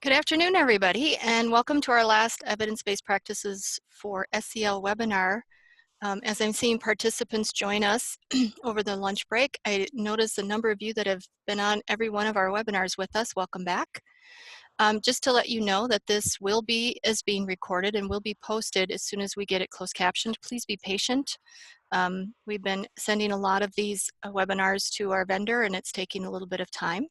Good afternoon, everybody, and welcome to our last Evidence-Based Practices for SEL webinar. As I'm seeing participants join us over the lunch break, I notice a number of you that have been on every one of our webinars with us. Welcome back. Just to let you know that this is being recorded and will be posted as soon as we get it closed captioned. Please be patient. We've been sending a lot of these webinars to our vendor, and it's taking a little bit of time.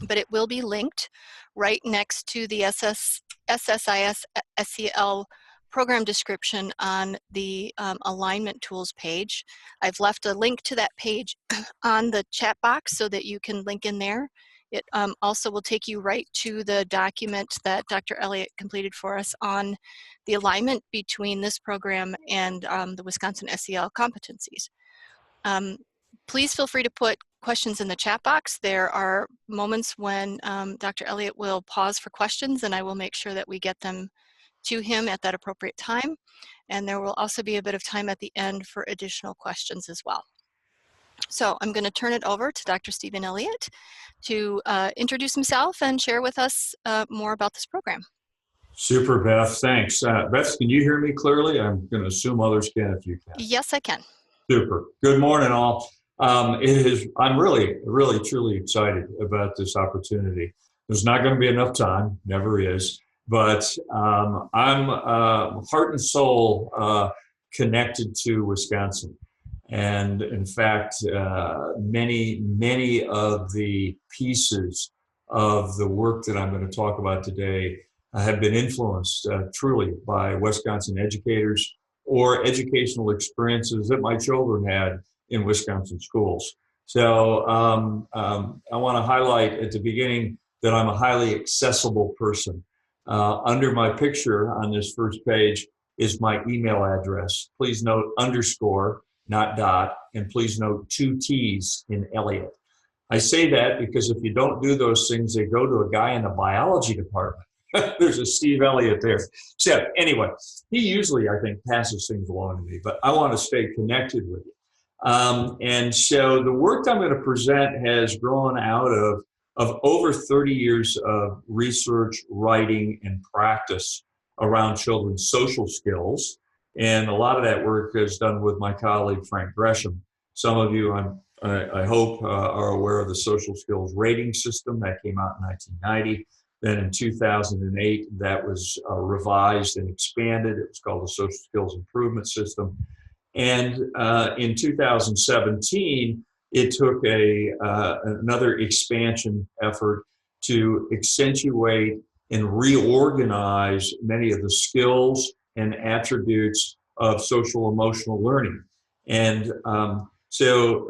But it will be linked right next to the SSIS SEL program description on the alignment tools page. I've left a link to that page on the chat box so that you can link in there. It also will take you right to the document that Dr. Elliott completed for us on the alignment between this program and the Wisconsin SEL competencies. Please feel free to put questions in the chat box. There are moments when Dr. Elliott will pause for questions, and I will make sure that we get them to him at that appropriate time. And there will also be a bit of time at the end for additional questions as well. So I'm going to turn it over to Dr. Stephen Elliott to introduce himself and share with us more about this program. Super, Beth. Thanks. Beth, can you hear me clearly? I'm going to assume others can if you can. Yes, I can. Super. Good morning, all. I'm really, truly excited about this opportunity. There's not going to be enough time, never is, but I'm heart and soul connected to Wisconsin. And in fact, many of the pieces of the work that I'm going to talk about today have been influenced truly by Wisconsin educators or educational experiences that my children had in Wisconsin schools. So I want to highlight at the beginning that I'm a highly accessible person. Under my picture on this first page is my email address. Please note underscore, not dot, and please note 2 T's in Elliott. I say that because if you don't do those things, they go to a guy in the biology department. There's a Steve Elliott there. So anyway, he usually, I think, passes things along to me, but I want to stay connected with you. And so the work I'm going to present has grown out of over 30 years of research, writing, and practice around children's social skills. And a lot of that work is done with my colleague, Frank Gresham. Some of you, I hope, are aware of the social skills rating system that came out in 1990. Then in 2008, that was revised and expanded. It was called the Social Skills Improvement System. And in 2017, it took another expansion effort to accentuate and reorganize many of the skills and attributes of social emotional learning. And so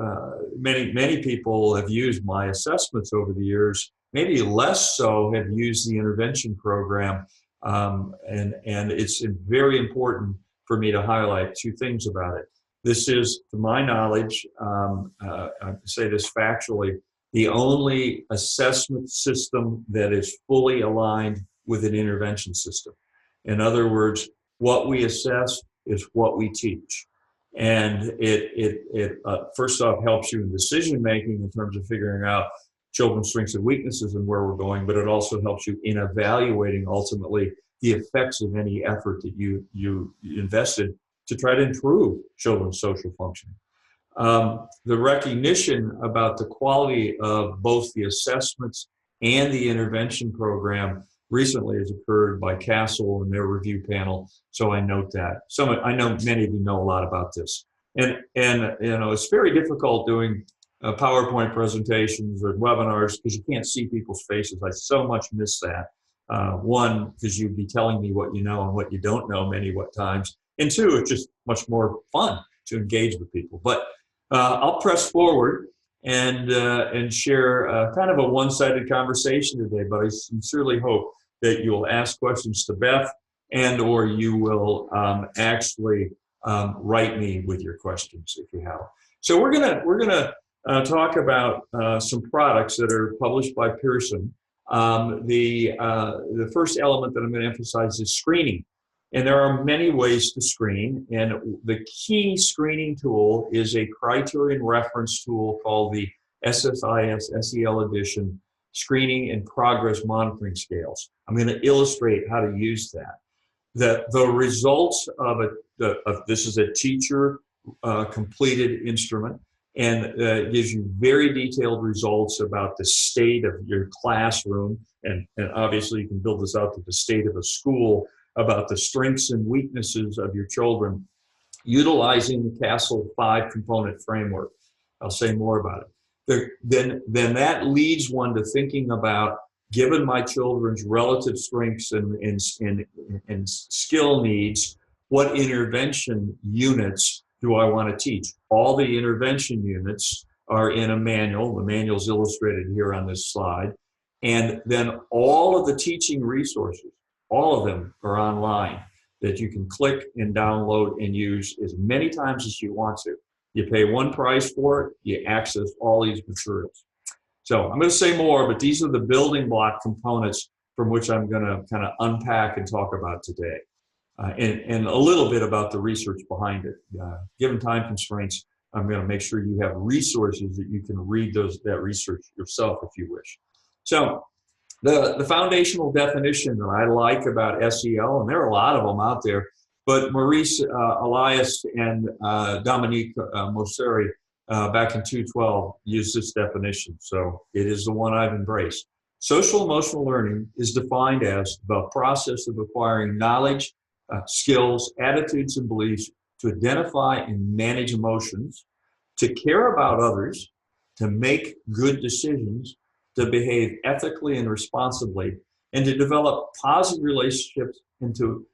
many people have used my assessments over the years. Maybe less so have used the intervention program, and it's very important for me to highlight 2 things about it. This is, to my knowledge, I say this factually, the only assessment system that is fully aligned with an intervention system. In other words, what we assess is what we teach. And it first off helps you in decision making in terms of figuring out children's strengths and weaknesses and where we're going, but it also helps you in evaluating ultimately the effects of any effort that you invested to try to improve children's social functioning. The recognition about the quality of both the assessments and the intervention program recently has occurred by Castle and their review panel, so I note that. I know many of you know a lot about this. And you know, it's very difficult doing PowerPoint presentations or webinars because you can't see people's faces. I so much miss that. One, because you'd be telling me what you know and what you don't know many times. And 2, it's just much more fun to engage with people. But I'll press forward and share kind of a one-sided conversation today, but I sincerely hope that you'll ask questions to Beth and or you will actually write me with your questions if you have. So we're gonna talk about some products that are published by Pearson. The first element that I'm going to emphasize is screening. And there are many ways to screen. And the key screening tool is a criterion reference tool called the SSIS SEL edition screening and progress monitoring scales. I'm going to illustrate how to use that. The results of this is a teacher completed instrument, and it gives you very detailed results about the state of your classroom, and obviously you can build this out to the state of a school, about the strengths and weaknesses of your children, utilizing the Castle 5-component framework. I'll say more about it. Then that leads one to thinking about, given my children's relative strengths and skill needs, what intervention units do I want to teach? All the intervention units are in a manual. The manual is illustrated here on this slide. And then all of the teaching resources, all of them are online that you can click and download and use as many times as you want to. You pay one price for it, you access all these materials. So I'm going to say more, but these are the building block components from which I'm going to kind of unpack and talk about today. And a little bit about the research behind it. Given time constraints, I'm going to make sure you have resources that you can read that research yourself if you wish. So the foundational definition that I like about SEL, and there are a lot of them out there, but Maurice Elias and Dominique Mosseri back in 2012 used this definition, so it is the one I've embraced. Social emotional learning is defined as the process of acquiring knowledge, skills, attitudes, and beliefs to identify and manage emotions, to care about others, to make good decisions, to behave ethically and responsibly, and to develop positive relationships and to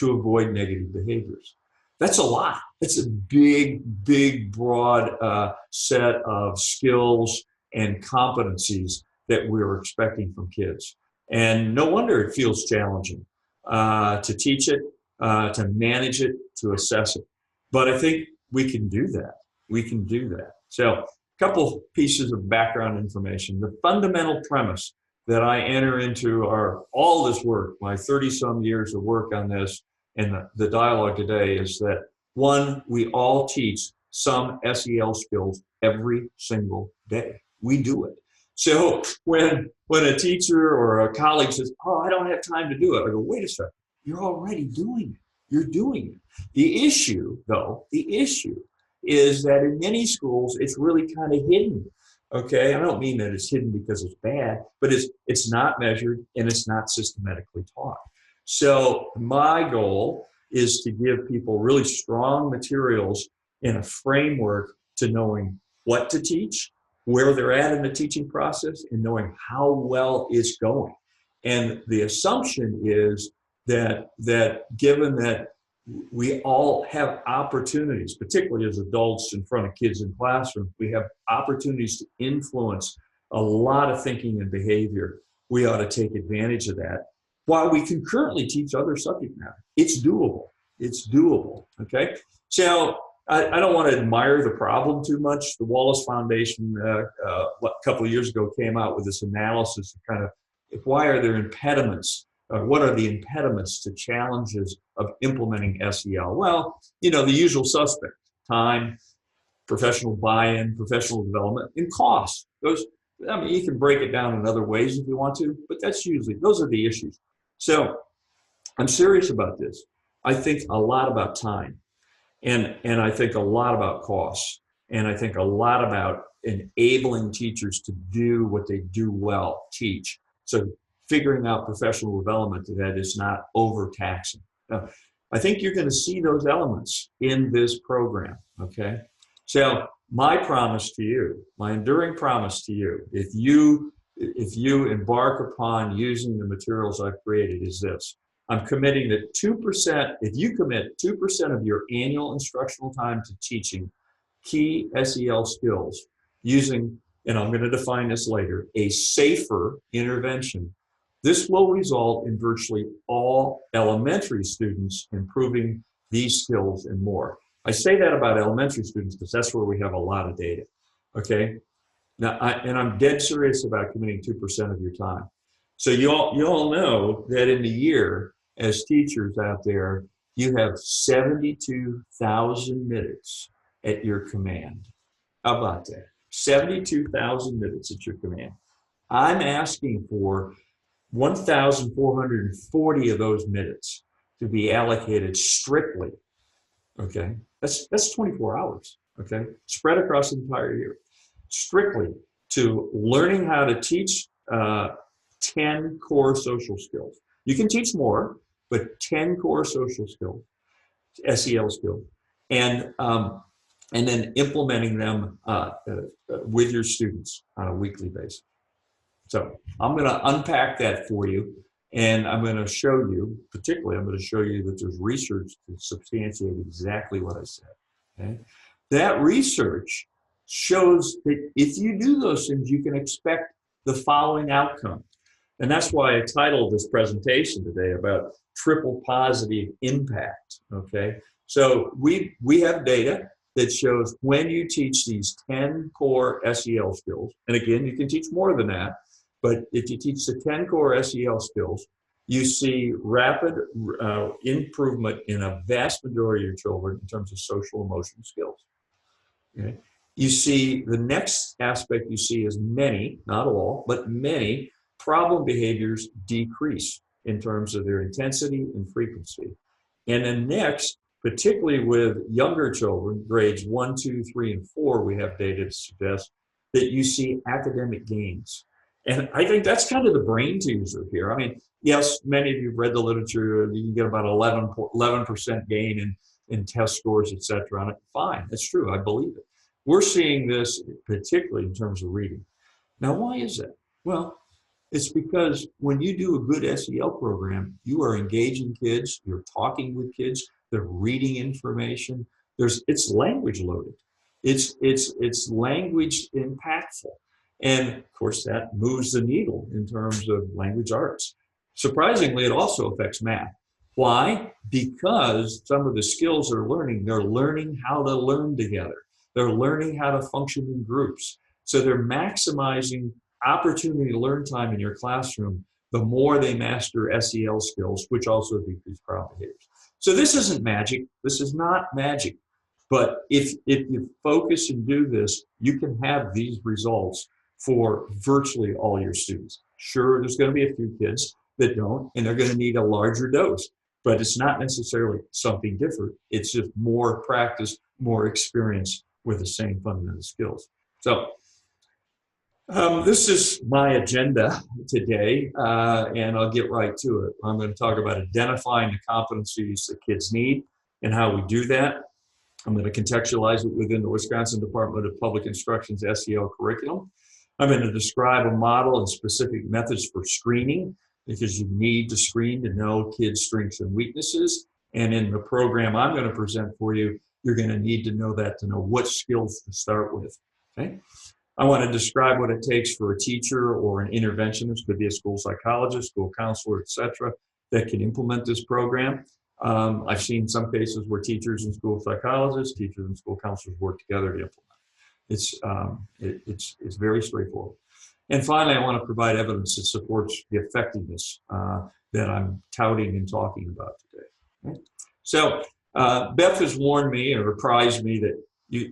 avoid negative behaviors. That's a lot. It's a big, broad set of skills and competencies that we're expecting from kids. And no wonder it feels challenging to teach it, to manage it, to assess it. But I think we can do that. We can do that. So a couple pieces of background information. The fundamental premise that I enter into all this work, my 30-some years of work on this, and the dialogue today is that, one, we all teach some SEL skills every single day. We do it. So when a teacher or a colleague says, oh, I don't have time to do it, I go, wait a second, you're already doing it. You're doing it. The issue, though, is that in many schools, it's really kind of hidden. Okay, I don't mean that it's hidden because it's bad, but it's not measured and it's not systematically taught. So my goal is to give people really strong materials in a framework to knowing what to teach, where they're at in the teaching process, and knowing how well it's going. And the assumption is that given that we all have opportunities, particularly as adults in front of kids in classrooms, we have opportunities to influence a lot of thinking and behavior. We ought to take advantage of that while we concurrently teach other subject matter. It's doable. It's doable, okay? So I don't want to admire the problem too much. The Wallace Foundation a couple of years ago came out with this analysis of kind of why are there impediments? What are the impediments to challenges of implementing SEL? Well, the usual suspect: time, professional buy-in, professional development, and cost. You can break it down in other ways if you want to, but those are the issues. So I'm serious about this. I think a lot about time, and I think a lot about costs, and I think a lot about enabling teachers to do what they do well, teach. So figuring out professional development that is not overtaxing. Now, I think you're going to see those elements in this program, okay? So my promise to you, my enduring promise to you, if you embark upon using the materials I've created, is this. I'm committing that 2%, if you commit 2% of your annual instructional time to teaching key SEL skills using, and I'm going to define this later, a SAFER intervention, this will result in virtually all elementary students improving these skills and more. I say that about elementary students because that's where we have a lot of data, okay? Now, I'm dead serious about committing 2% of your time. So you all know that in the year, as teachers out there, you have 72,000 minutes at your command. How about that? 72,000 minutes at your command. I'm asking for 1,440 of those minutes to be allocated strictly, okay? That's 24 hours, okay? Spread across the entire year, strictly to learning how to teach 10 core social skills. You can teach more, but 10 core social skills, SEL skills, and then implementing them with your students on a weekly basis. So I'm going to unpack that for you, and I'm going to show you, particularly, I'm going to show you that there's research to substantiate exactly what I said. Okay? That research shows that if you do those things, you can expect the following outcome. And that's why I titled this presentation today about triple positive impact, okay? So we have data that shows when you teach these 10 core SEL skills, and again, you can teach more than that, but if you teach the 10 core SEL skills, you see rapid improvement in a vast majority of your children in terms of social emotional skills. Okay? You see the next aspect you see is many, not all, but many problem behaviors decrease in terms of their intensity and frequency. And then next, particularly with younger children, grades 1, 2, 3, and 4, we have data to suggest that you see academic gains. And I think that's kind of the brain teaser here. I mean, yes, many of you have read the literature. You can get about 11% gain in test scores, et cetera, on it. Fine, that's true. I believe it. We're seeing this particularly in terms of reading. Now, why is that? Well, it's because when you do a good SEL program, you are engaging kids, you're talking with kids, they're reading information. It's language loaded. It's language impactful. And of course, that moves the needle in terms of language arts. Surprisingly, it also affects math. Why? Because some of the skills they're learning how to learn together. They're learning how to function in groups. So they're maximizing opportunity to learn time in your classroom the more they master SEL skills, which also decrease problem behaviors. So this isn't magic. This is not magic. But if you focus and do this, you can have these results for virtually all your students. Sure, there's going to be a few kids that don't, and they're going to need a larger dose. But it's not necessarily something different. It's just more practice, more experience with the same fundamental skills. So this is my agenda today, and I'll get right to it. I'm going to talk about identifying the competencies that kids need and how we do that. I'm going to contextualize it within the Wisconsin Department of Public Instruction's SEL curriculum. I'm going to describe a model and specific methods for screening, because you need to screen to know kids' strengths and weaknesses. And in the program I'm going to present for you, you're going to need to know that to know what skills to start with. Okay? I want to describe what it takes for a teacher or an interventionist, could be a school psychologist, school counselor, et cetera, that can implement this program. I've seen some cases where teachers and school psychologists, teachers and school counselors work together to implement. It's very straightforward. And finally, I want to provide evidence that supports the effectiveness that I'm touting and talking about today. Okay? So Beth has warned me or apprised me that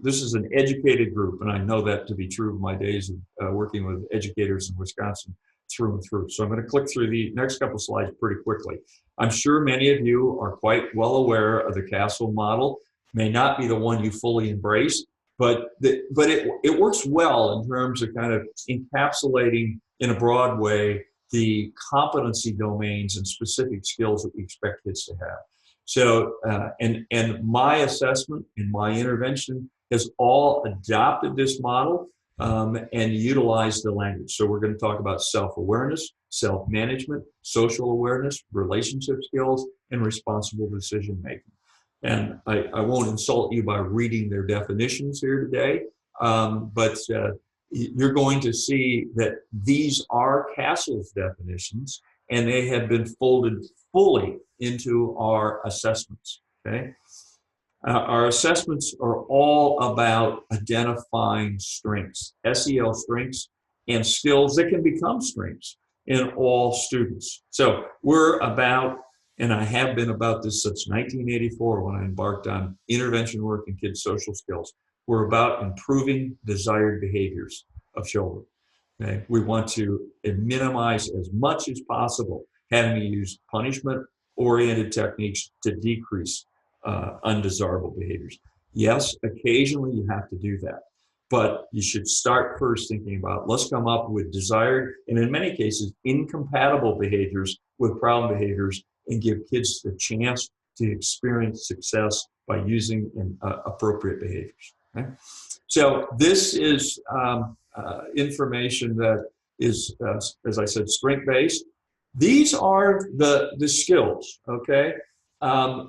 this is an educated group, and I know that to be true of my days of working with educators in Wisconsin through and through. So I'm going to click through the next couple slides pretty quickly. I'm sure many of you are quite well aware of the Castle model. May not be the one you fully embrace, but it works well in terms of kind of encapsulating in a broad way the competency domains and specific skills that we expect kids to have. So, and my assessment and my intervention has all adopted this model and utilized the language. So we're going to talk about self-awareness, self-management, social awareness, relationship skills, and responsible decision-making. And I won't insult you by reading their definitions here today, but you're going to see that these are Castle's definitions, and they have been folded fully into our assessments, okay? Our assessments are all about identifying strengths, SEL strengths, and skills that can become strengths in all students. So we're about, and I have been about this since 1984 when I embarked on intervention work in kids' social skills. We're about improving desired behaviors of children. Okay? We want to minimize as much as possible having to use punishment-oriented techniques to decrease undesirable behaviors. Yes, occasionally you have to do that, but you should start first thinking about, let's come up with desired, and in many cases, incompatible behaviors with problem behaviors, and give kids the chance to experience success by using appropriate behaviors. Okay? So this is information that is, as I said, strength-based. These are the skills, okay? I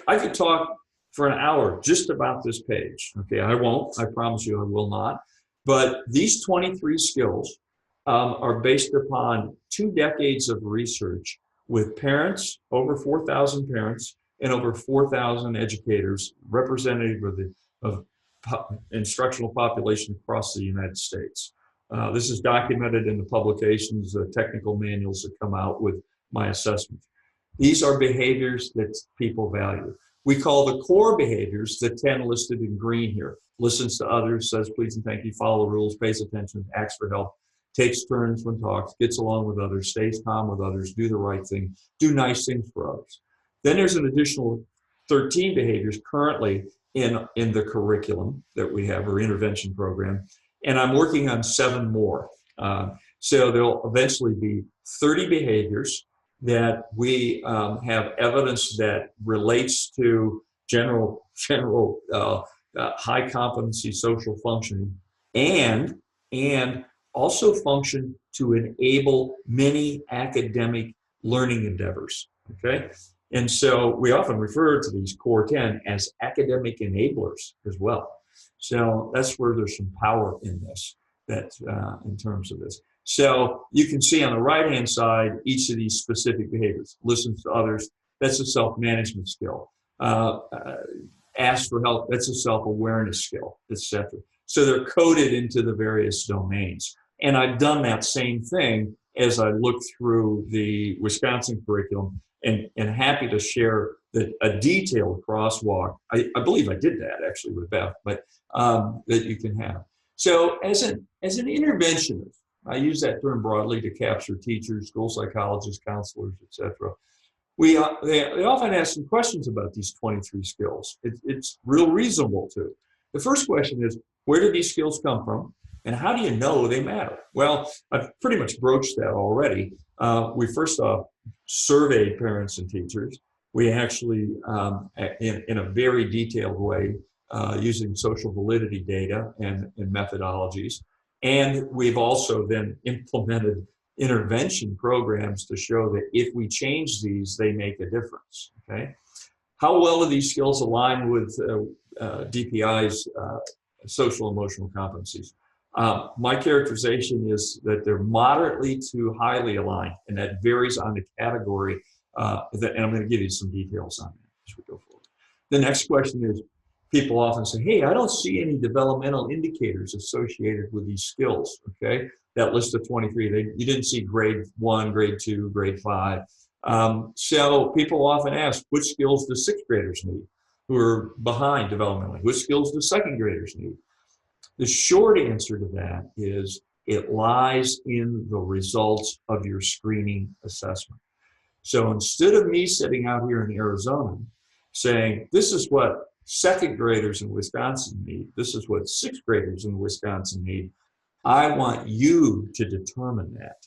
could talk for an hour just about this page, okay? I won't, I promise you I will not. But these 23 skills are based upon 2 decades of research with parents, over 4,000 parents, and over 4,000 educators, representative of instructional population across the United States. This is documented in the publications, the technical manuals that come out with my assessment. These are behaviors that people value. We call the core behaviors the 10 listed in green here. Listens to others, says please and thank you, follow rules, pays attention, asks for help, takes turns when talks, gets along with others, stays calm with others, do the right thing, do nice things for others. Then there's an additional 13 behaviors currently in the curriculum that we have, or intervention program, and I'm working on 7 more. So there'll eventually be 30 behaviors that we have evidence that relates to general high competency social functioning, and also function to enable many academic learning endeavors, okay? And so we often refer to these core 10 as academic enablers as well. So that's where there's some power in this, that in terms of this. So you can see on the right-hand side, each of these specific behaviors. Listens to others, that's a self-management skill. Ask for help, that's a self-awareness skill, etc. So they're coded into the various domains. And I've done that same thing as I look through the Wisconsin curriculum, and happy to share a detailed crosswalk. I believe I did that actually with Beth, but that you can have. So as an interventionist, I use that term broadly to capture teachers, school psychologists, counselors, etc. They often ask some questions about these 23 skills. It's real reasonable to. The first question is, where did these skills come from? And how do you know they matter? Well, I've pretty much broached that already. We first off surveyed parents and teachers. We actually, in a very detailed way, using social validity data and methodologies. And we've also then implemented intervention programs to show that if we change these, they make a difference, okay? How well do these skills align with DPI's social emotional competencies? My characterization is that they're moderately to highly aligned, and that varies on the category, and I'm going to give you some details on that as we go forward. The next question is, people often say, hey, I don't see any developmental indicators associated with these skills, okay? That list of 23, you didn't see grade 1, grade 2, grade 5. So people often ask, which skills do 6th graders need who are behind developmentally? Which skills do 2nd graders need? The short answer to that is it lies in the results of your screening assessment. So instead of me sitting out here in Arizona saying, this is what 2nd graders in Wisconsin need, this is what 6th graders in Wisconsin need, I want you to determine that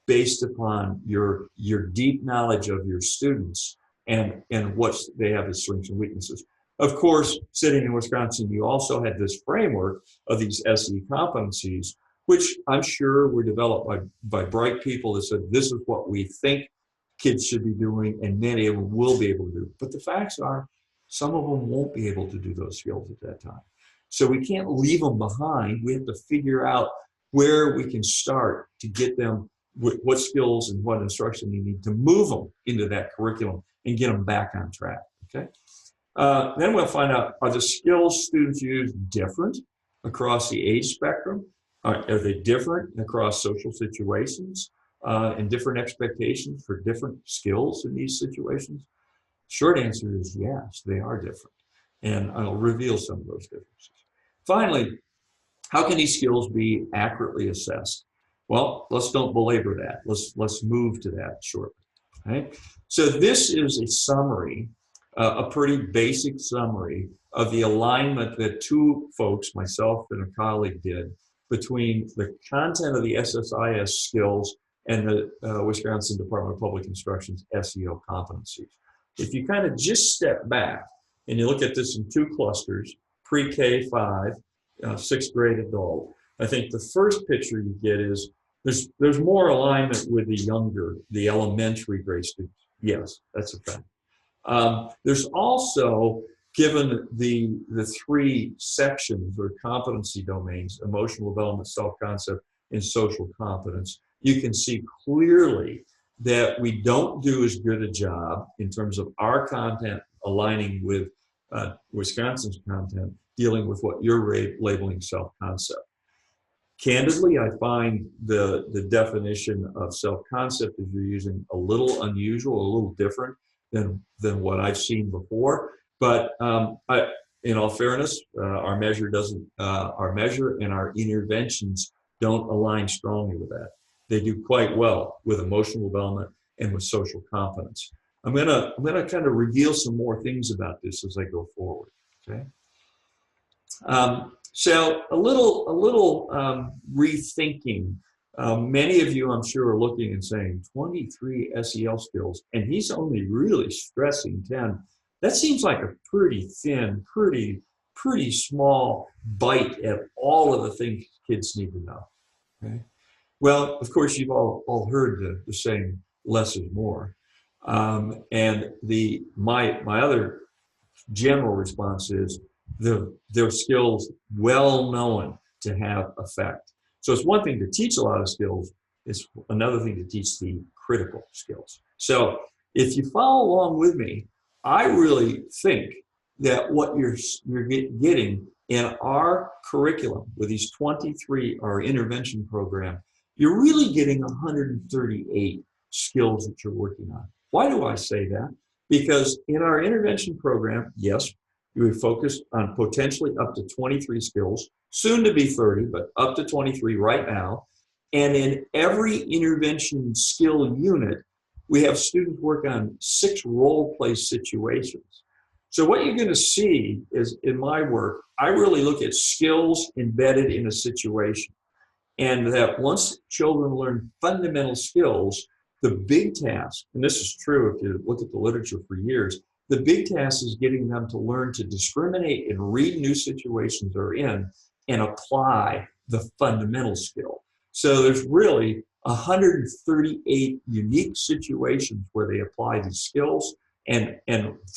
based upon your deep knowledge of your students and what they have as strengths and weaknesses. Of course, sitting in Wisconsin, you also had this framework of these SE competencies, which I'm sure were developed by bright people that said, this is what we think kids should be doing, and many of them will be able to do. But the facts are, some of them won't be able to do those skills at that time. So we can't leave them behind. We have to figure out where we can start to get them what skills and what instruction you need to move them into that curriculum and get them back on track, okay? Then we'll find out, are the skills students use different across the age spectrum? Are they different across social situations and different expectations for different skills in these situations? Short answer is yes, they are different. And I'll reveal some of those differences. Finally, How can these skills be accurately assessed? Well, let's don't belabor that. Let's move to that shortly. Right? So this is a summary, a pretty basic summary of the alignment that two folks, myself and a colleague, did between the content of the SSIS skills and the Wisconsin Department of Public Instruction's SEL competencies. If you kind of just step back and you look at this in two clusters, pre-K 5, 6th grade adult, I think the first picture you get is there's more alignment with the elementary grade students. Yes, that's a fact. There's also, given the three sections or competency domains, emotional development, self-concept, and social competence, you can see clearly that we don't do as good a job in terms of our content aligning with Wisconsin's content, dealing with what you're labeling self-concept. Candidly, I find the definition of self-concept as you're using a little unusual, a little different than what I've seen before. But in all fairness, our measure and our interventions don't align strongly with that. They do quite well with emotional development and with social competence. I'm gonna kind of reveal some more things about this as I go forward. Okay. So a little rethinking. Many of you, I'm sure, are looking and saying 23 SEL skills, and he's only really stressing 10. That seems like a pretty thin, pretty small bite at all of the things kids need to know. Okay. Well, of course, you've all heard the saying, less is more. And my other general response is their skills well known to have effect. So it's one thing to teach a lot of skills, it's another thing to teach the critical skills. So if you follow along with me, I really think that what you're getting in our curriculum with these 23, our intervention program, you're really getting 138 skills that you're working on. Why do I say that? Because in our intervention program, yes, we focus on potentially up to 23 skills, soon to be 30, but up to 23 right now. And in every intervention skill unit, we have students work on 6 role play situations. So what you're going to see is in my work, I really look at skills embedded in a situation. And that once children learn fundamental skills, the big task, and this is true if you look at the literature for years, the big task is getting them to learn to discriminate and read new situations they're in and apply the fundamental skill. So there's really 138 unique situations where they apply these skills, and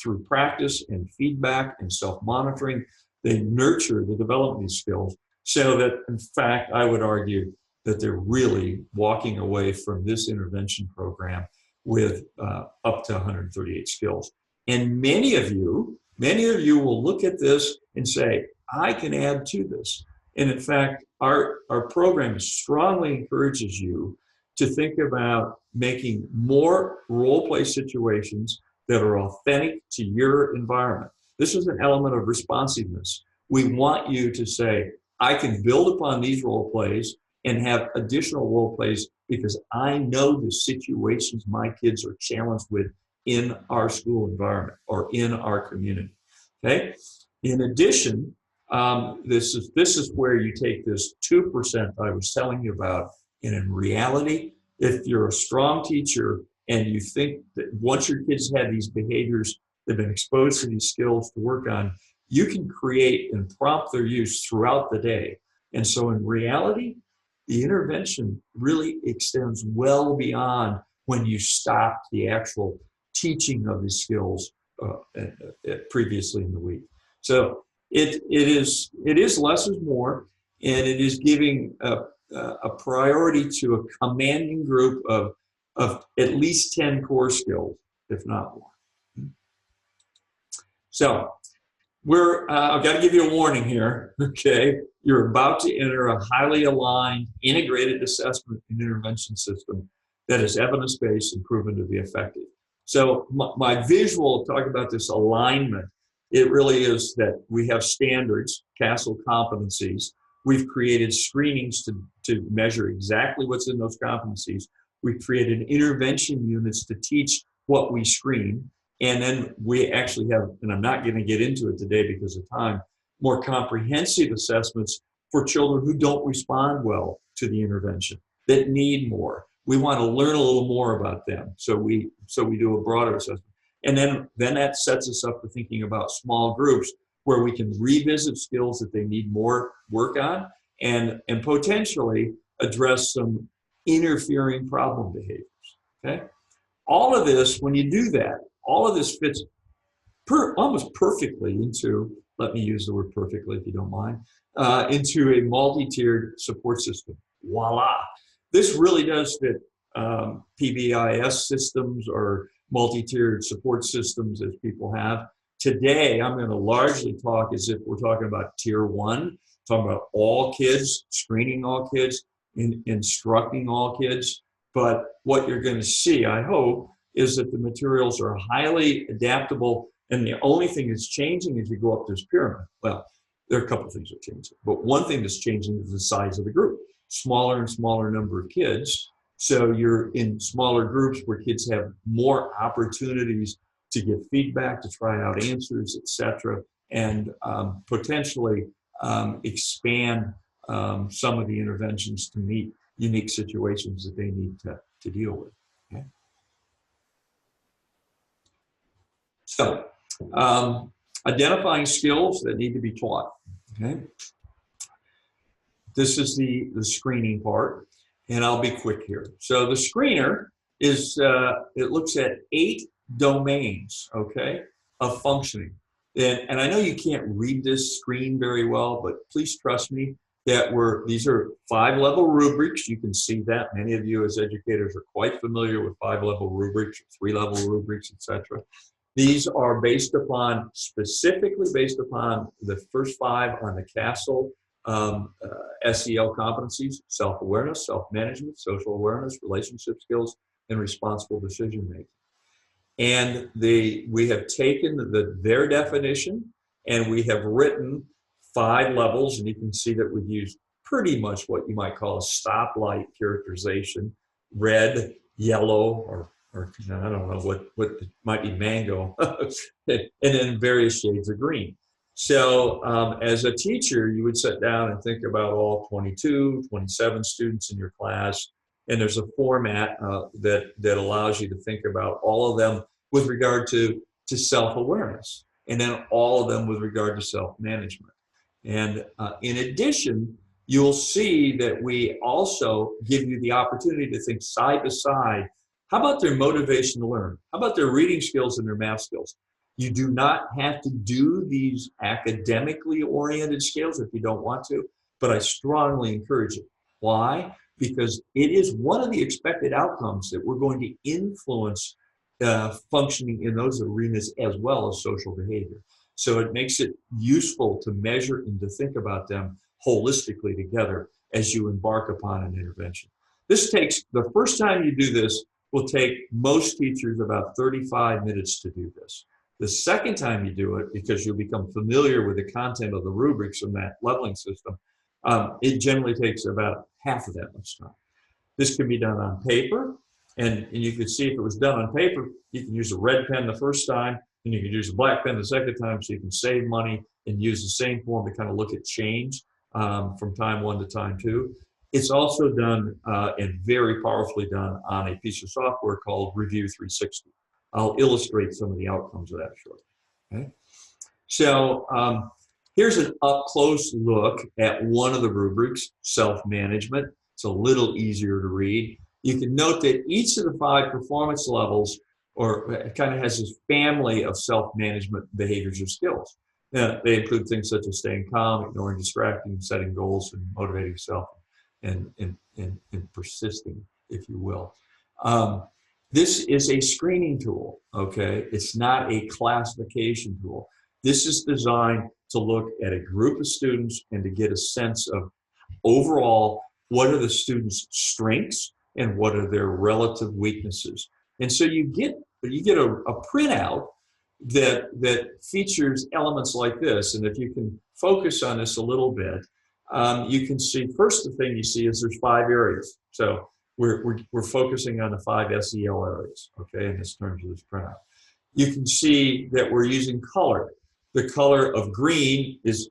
through practice and feedback and self-monitoring, they nurture the development of these skills. So that, in fact, I would argue that they're really walking away from this intervention program with up to 138 skills. And many of you will look at this and say, I can add to this. And in fact, our program strongly encourages you to think about making more role play situations that are authentic to your environment. This is an element of responsiveness. We want you to say, I can build upon these role plays and have additional role plays because I know the situations my kids are challenged with in our school environment or in our community. Okay. In addition, this is where you take this 2% I was telling you about, and in reality, if you're a strong teacher and you think that once your kids have these behaviors, they've been exposed to these skills to work on, you can create and prompt their use throughout the day. And so in reality, the intervention really extends well beyond when you stop the actual teaching of these skills previously in the week. So it is less is more, and it is giving a priority to a commanding group of at least 10 core skills, if not more. So I've got to give you a warning here, okay? You're about to enter a highly aligned, integrated assessment and intervention system that is evidence-based and proven to be effective. So my visual talk about this alignment, it really is that we have standards, CASEL competencies. We've created screenings to measure exactly what's in those competencies. We've created intervention units to teach what we screen. And then we actually have, and I'm not going to get into it today because of time, more comprehensive assessments for children who don't respond well to the intervention, that need more. We want to learn a little more about them. So we do a broader assessment. And then that sets us up for thinking about small groups where we can revisit skills that they need more work on and potentially address some interfering problem behaviors, okay? All of this, when you do that, all of this fits almost perfectly into, let me use the word perfectly if you don't mind, into a multi-tiered support system. Voila. This really does fit PBIS systems or multi-tiered support systems as people have. Today, I'm going to largely talk as if we're talking about tier one, talking about all kids, screening all kids, instructing all kids. But what you're going to see, I hope, is that the materials are highly adaptable, and the only thing that's changing as you go up this pyramid, well, there are a couple of things that are changing, but one thing that's changing is the size of the group. Smaller and smaller number of kids, so you're in smaller groups where kids have more opportunities to give feedback, to try out answers, etc., and potentially expand some of the interventions to meet unique situations that they need to deal with. Okay? So, identifying skills that need to be taught. Okay, this is the screening part, and I'll be quick here. So the screener is it looks at 8 domains, okay, of functioning. And I know you can't read this screen very well, but please trust me that these are 5-level rubrics. You can see that many of you as educators are quite familiar with 5-level rubrics, 3-level rubrics, etc. These are specifically based upon the first 5 on the CASEL SEL competencies: self-awareness, self-management, social awareness, relationship skills, and responsible decision-making. And we have taken their definition and we have written 5 levels, and you can see that we've used pretty much what you might call a stoplight characterization: red, yellow, or I don't know what might be mango, and then various shades of green. So as a teacher, you would sit down and think about all 22, 27 students in your class, and there's a format that allows you to think about all of them with regard to self-awareness, and then all of them with regard to self-management. And in addition, you'll see that we also give you the opportunity to think side to side. How about their motivation to learn? How about their reading skills and their math skills? You do not have to do these academically oriented skills if you don't want to, but I strongly encourage it. Why? Because it is one of the expected outcomes that we're going to influence functioning in those arenas as well as social behavior. So it makes it useful to measure and to think about them holistically together as you embark upon an intervention. This takes, the first time you do this, will take most teachers about 35 minutes to do this. The second time you do it, because you'll become familiar with the content of the rubrics in that leveling system, it generally takes about half of that much time. This can be done on paper, and you can see if it was done on paper, you can use a red pen the first time, and you can use a black pen the second time, so you can save money and use the same form to kind of look at change from time 1 to time 2. It's also done and very powerfully done on a piece of software called Review 360. I'll illustrate some of the outcomes of that shortly. Okay? So here's an up-close look at one of the rubrics, self-management. It's a little easier to read. You can note that each of the 5 performance levels it kind of has this family of self-management behaviors or skills. They include things such as staying calm, ignoring distracting, setting goals, and motivating yourself, and persisting, if you will. This is a screening tool, okay? It's not a classification tool. This is designed to look at a group of students and to get a sense of overall, what are the students' strengths and what are their relative weaknesses. And so you get a printout that features elements like this. And if you can focus on this a little bit, you can see, first the thing you see is there's 5 areas. So we're focusing on the 5 SEL areas, okay, in this terms of this printout. You can see that we're using color. The color of green is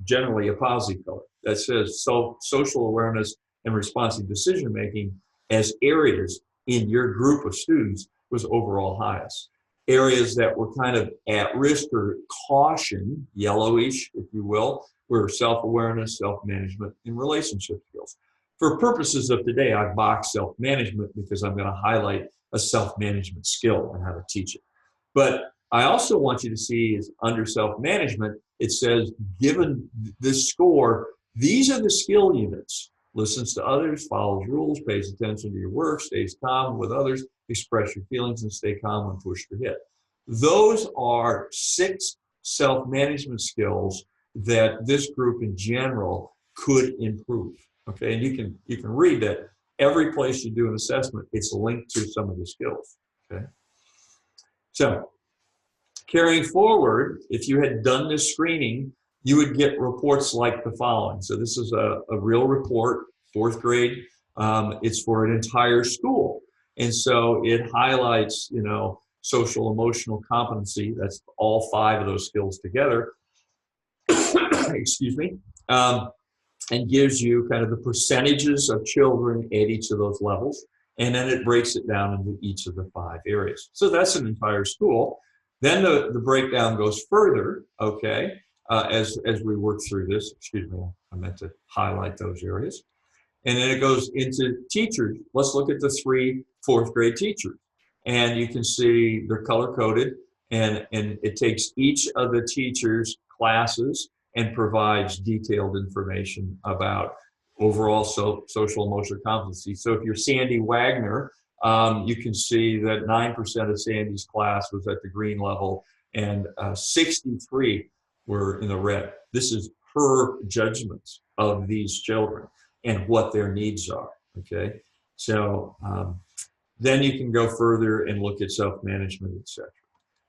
generally a positive color. That says social awareness and responsive decision making as areas in your group of students was overall highest. Areas that were kind of at risk or caution, yellowish, if you will, were self-awareness, self-management, and relationship skills. For purposes of today, I've boxed self-management because I'm going to highlight a self-management skill and how to teach it. But I also want you to see is under self-management, it says, given this score, these are the skill units. Listens to others, follows rules, pays attention to your work, stays calm with others, express your feelings, and stay calm when pushed or hit. Those are 6 self-management skills that this group in general could improve. Okay, and you can read that every place you do an assessment, it's linked to some of the skills. Okay, so carrying forward, if you had done this screening, you would get reports like the following. So this is a real report, 4th grade. It's for an entire school. And so it highlights, you know, social emotional competency. That's all 5 of those skills together. Excuse me. And gives you kind of the percentages of children at each of those levels. And then it breaks it down into each of the 5 areas. So that's an entire school. Then the breakdown goes further, okay, as we work through this. Excuse me, I meant to highlight those areas. And then it goes into teachers. Let's look at the 3 4th grade teachers. And you can see they're color-coded, and it takes each of the teachers' classes and provides detailed information about overall social emotional competency. So if you're Sandy Wagner, you can see that 9% of Sandy's class was at the green level, and 63 were in the red. This is her judgments of these children and what their needs are, okay? So then you can go further and look at self-management, et cetera.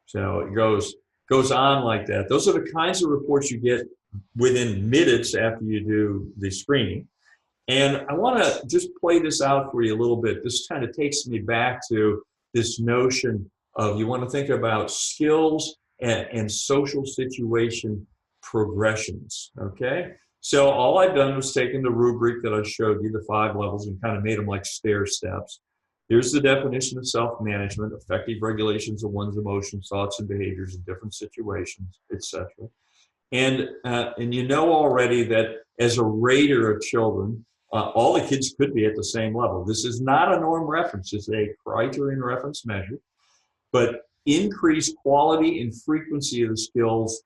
So it goes on like that. Those are the kinds of reports you get within minutes after you do the screening. And I want to just play this out for you a little bit. This kind of takes me back to this notion of you want to think about skills and social situation progressions, okay? So all I've done was taken the rubric that I showed you, the 5 levels, and kind of made them like stair steps. Here's the definition of self-management: effective regulations of one's emotions, thoughts, and behaviors in different situations, etc. And you know already that as a rater of children, all the kids could be at the same level. This is not a norm reference, it's a criterion reference measure, but increased quality and frequency of the skills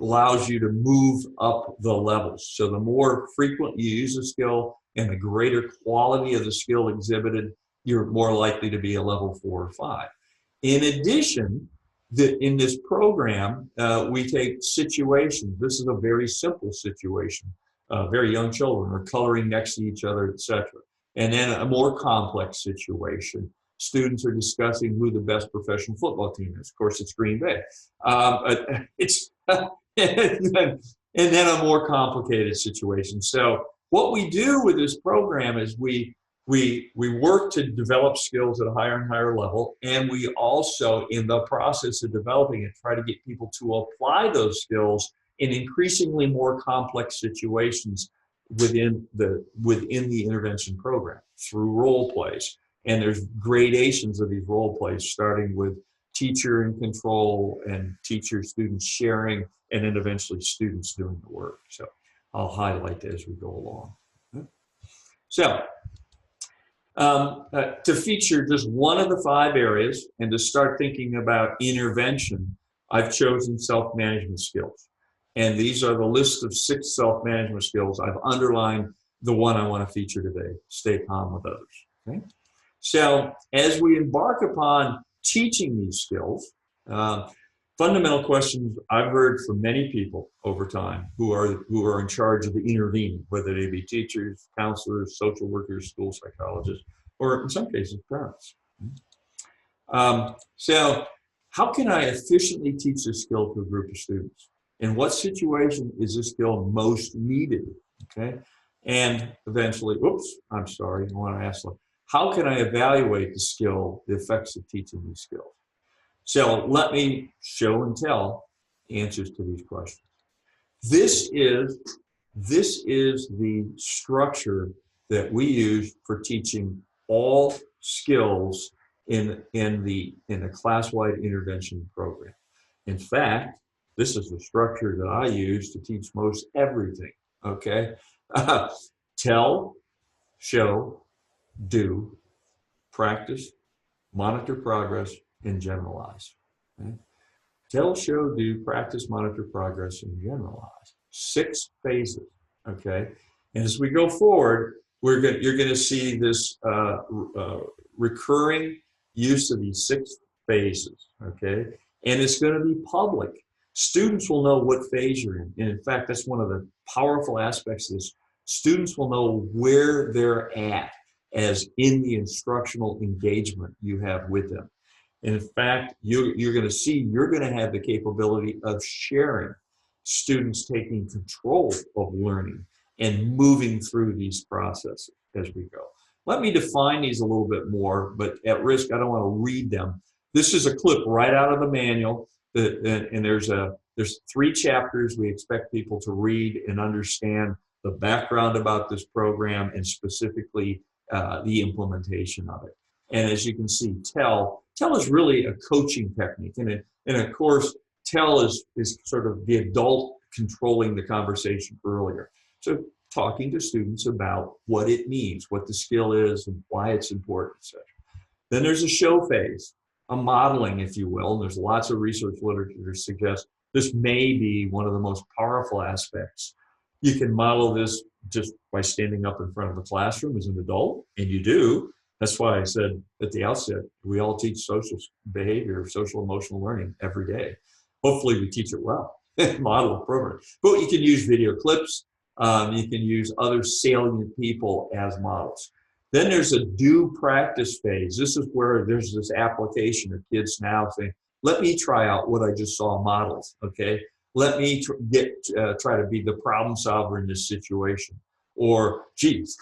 allows you to move up the levels. So the more frequent you use a skill and the greater quality of the skill exhibited, you're more likely to be a level 4 or 5. In addition, in this program, we take situations. This is a very simple situation. Very young children are coloring next to each other, etc. And then a more complex situation. Students are discussing who the best professional football team is. Of course, it's Green Bay. And then a more complicated situation. So what we do with this program is we work to develop skills at a higher and higher level, and we also, in the process of developing it, try to get people to apply those skills in increasingly more complex situations within the intervention program through role plays. And there's gradations of these role plays, starting with teacher in control and teacher-student sharing, and then eventually students doing the work. So I'll highlight that as we go along. So to feature just one of the 5 areas and to start thinking about intervention, I've chosen self-management skills. And these are the list of 6 self-management skills. I've underlined the one I want to feature today: stay calm with others. Okay? So as we embark upon teaching these skills, fundamental questions I've heard from many people over time who are in charge of the intervening, whether they be teachers, counselors, social workers, school psychologists, or in some cases, parents. So how can I efficiently teach this skill to a group of students? In what situation is this skill most needed okay? And eventually, oops, I'm sorry, I want to ask, how can I evaluate the skill, the effects of teaching these skills? So let me show and tell answers to these questions. This is the structure that we use for teaching all skills in the class-wide intervention program. In fact, this is the structure that I use to teach most everything, okay? Tell, show, do, practice, monitor progress, and generalize. Okay? Tell, show, do, practice, monitor progress, and generalize. 6 phases, okay? And as we go forward, you're going to see this recurring use of these 6 phases, okay? And it's going to be public. Students will know what phase you're in. And in fact, that's one of the powerful aspects of this. Students will know where they're at as in the instructional engagement you have with them. And in fact, you're going to see, you're going to have the capability of sharing, students taking control of learning and moving through these processes as we go. Let me define these a little bit more, but at risk, I don't want to read them. This is a clip right out of the manual, and there's 3 chapters we expect people to read and understand the background about this program and specifically the implementation of it. And as you can see, tell is really a coaching technique. And of course, tell is sort of the adult controlling the conversation earlier. So talking to students about what it means, what the skill is, and why it's important, etc. Then there's a show phase, a modeling, if you will. And there's lots of research literature to suggest this may be one of the most powerful aspects. You can model this just by standing up in front of a classroom as an adult, and you do. That's why I said at the outset, we all teach social behavior, social emotional learning every day. Hopefully we teach it well, model a program. But you can use video clips. You can use other salient people as models. Then there's a do practice phase. This is where there's this application of kids now saying, let me try out what I just saw modeled, okay? Let me try to be the problem solver in this situation. Or, geez,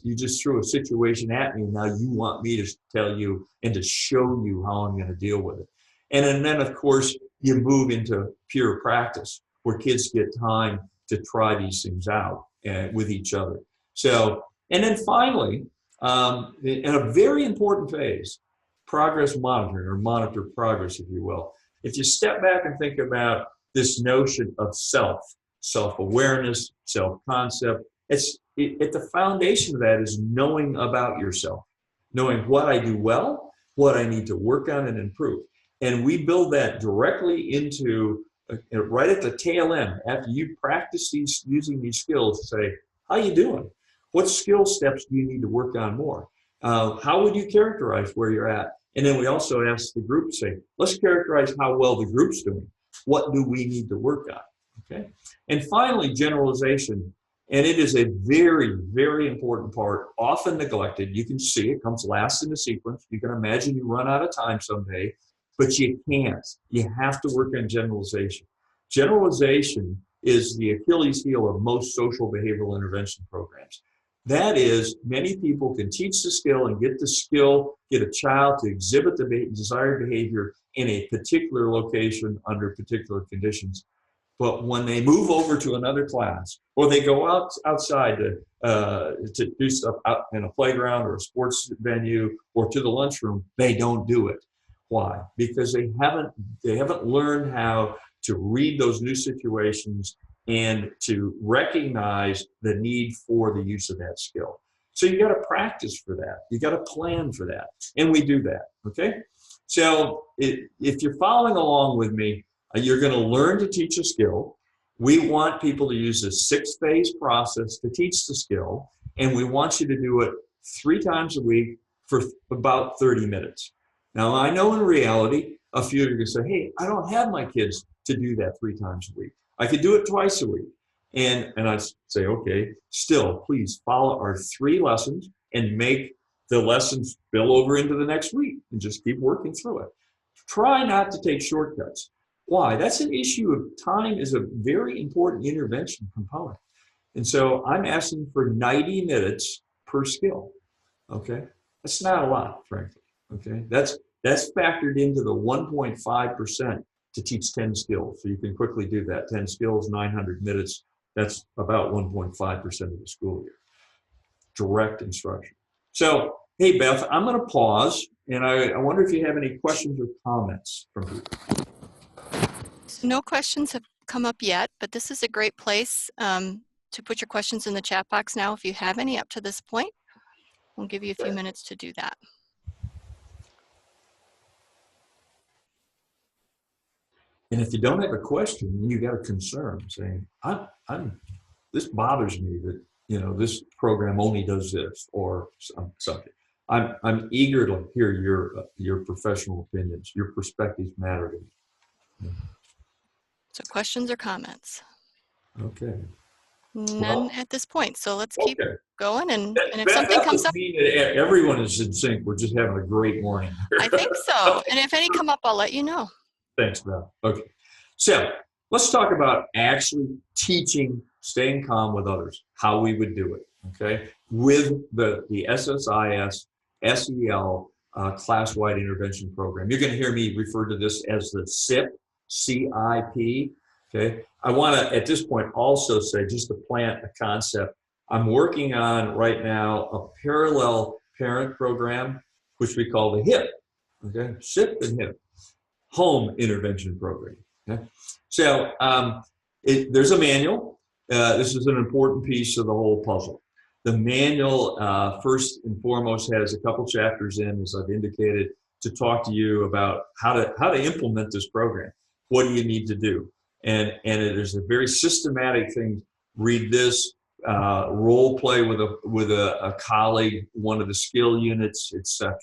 you just threw a situation at me, and now you want me to tell you and to show you how I'm going to deal with it. And then, of course, you move into pure practice, where kids get time to try these things out with each other. So, and then finally, in a very important phase, progress monitoring, or monitor progress, if you will. If you step back and think about this notion of self-awareness, self-concept, at the foundation of that is knowing about yourself, knowing what I do well, what I need to work on and improve. And we build that directly into, right at the tail end, after you practice using these skills, to say, how you doing? What skill steps do you need to work on more? How would you characterize where you're at? And then we also ask the group to say, let's characterize how well the group's doing. What do we need to work on? Okay. And finally, generalization. And it is a very, very important part, often neglected. You can see it comes last in the sequence. You can imagine you run out of time someday, but you can't. You have to work on generalization. Generalization is the Achilles heel of most social behavioral intervention programs. That is, many people can teach the skill and get a child to exhibit the desired behavior in a particular location under particular conditions. But when they move over to another class, or they go outside to do stuff out in a playground or a sports venue or to the lunchroom, they don't do it. Why? Because they haven't learned how to read those new situations and to recognize the need for the use of that skill. So you got to practice for that. You got to plan for that. And we do that, okay? So if you're following along with me, you're going to learn to teach a skill. We want people to use a 6-phase process to teach the skill, and we want you to do it 3 times a week for about 30 minutes. Now, I know in reality, a few of you are going to say, hey, I don't have my kids to do that 3 times a week. I could do it twice a week. And I'd say, okay, still, please follow our 3 lessons and make the lessons spill over into the next week and just keep working through it. Try not to take shortcuts. Why? That's an issue of time is a very important intervention component. And so I'm asking for 90 minutes per skill. Okay, that's not a lot, frankly. Okay, that's factored into the 1.5% to teach 10 skills. So you can quickly do that. 10 skills, 900 minutes. That's about 1.5% of the school year. Direct instruction. So, hey, Beth, I'm going to pause, and I wonder if you have any questions or comments from people. So no questions have come up yet, but this is a great place to put your questions in the chat box now if you have any up to this point. We'll give you a few minutes to do that. And if you don't have a question, you got a concern saying, this bothers me that, you know, this program only does this or something. I'm eager to hear your professional opinions. Your perspectives matter to me. So questions or comments? Okay. None at this point. So let's keep going. And if something that comes up, mean that everyone is in sync. We're just having a great morning. I think so. And if any come up, I'll let you know. Thanks, Beth. Okay. So let's talk about actually teaching, staying calm with others, how we would do it, okay, with the SSIS SEL Classwide Intervention Program. You're going to hear me refer to this as the CIP, CIP, okay. I want to, at this point, also say, just to plant a concept, I'm working on right now a parallel parent program, which we call the HIP, okay, SIP and HIP. Home intervention program. Okay? So there's a manual. This is an important piece of the whole puzzle. The manual, first and foremost, has a couple chapters in, as I've indicated, to talk to you about how to implement this program. What do you need to do? And it is a very systematic thing. Read this, role play with a colleague, one of the skill units, etc.,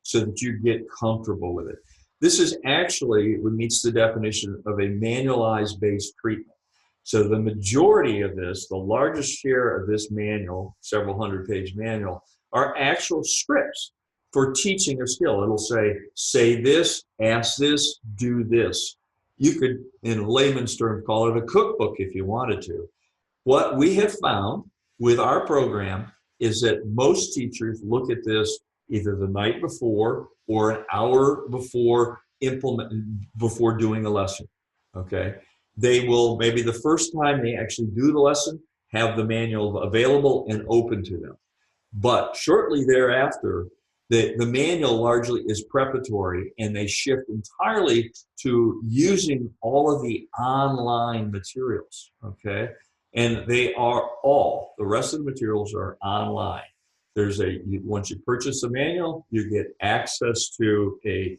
so that you get comfortable with it. This is actually what meets the definition of a manualized based treatment. So the majority of this, the largest share of this manual, several hundred-page manual, are actual scripts for teaching a skill. It'll say this, ask this, do this. You could, in layman's terms, call it a cookbook if you wanted to. What we have found with our program is that most teachers look at this either the night before or an hour before doing the lesson, okay? They will, maybe the first time they actually do the lesson, have the manual available and open to them. But shortly thereafter, the manual largely is preparatory, and they shift entirely to using all of the online materials, okay? And they are all, the rest of the materials are online. Once you purchase the manual, you get access to a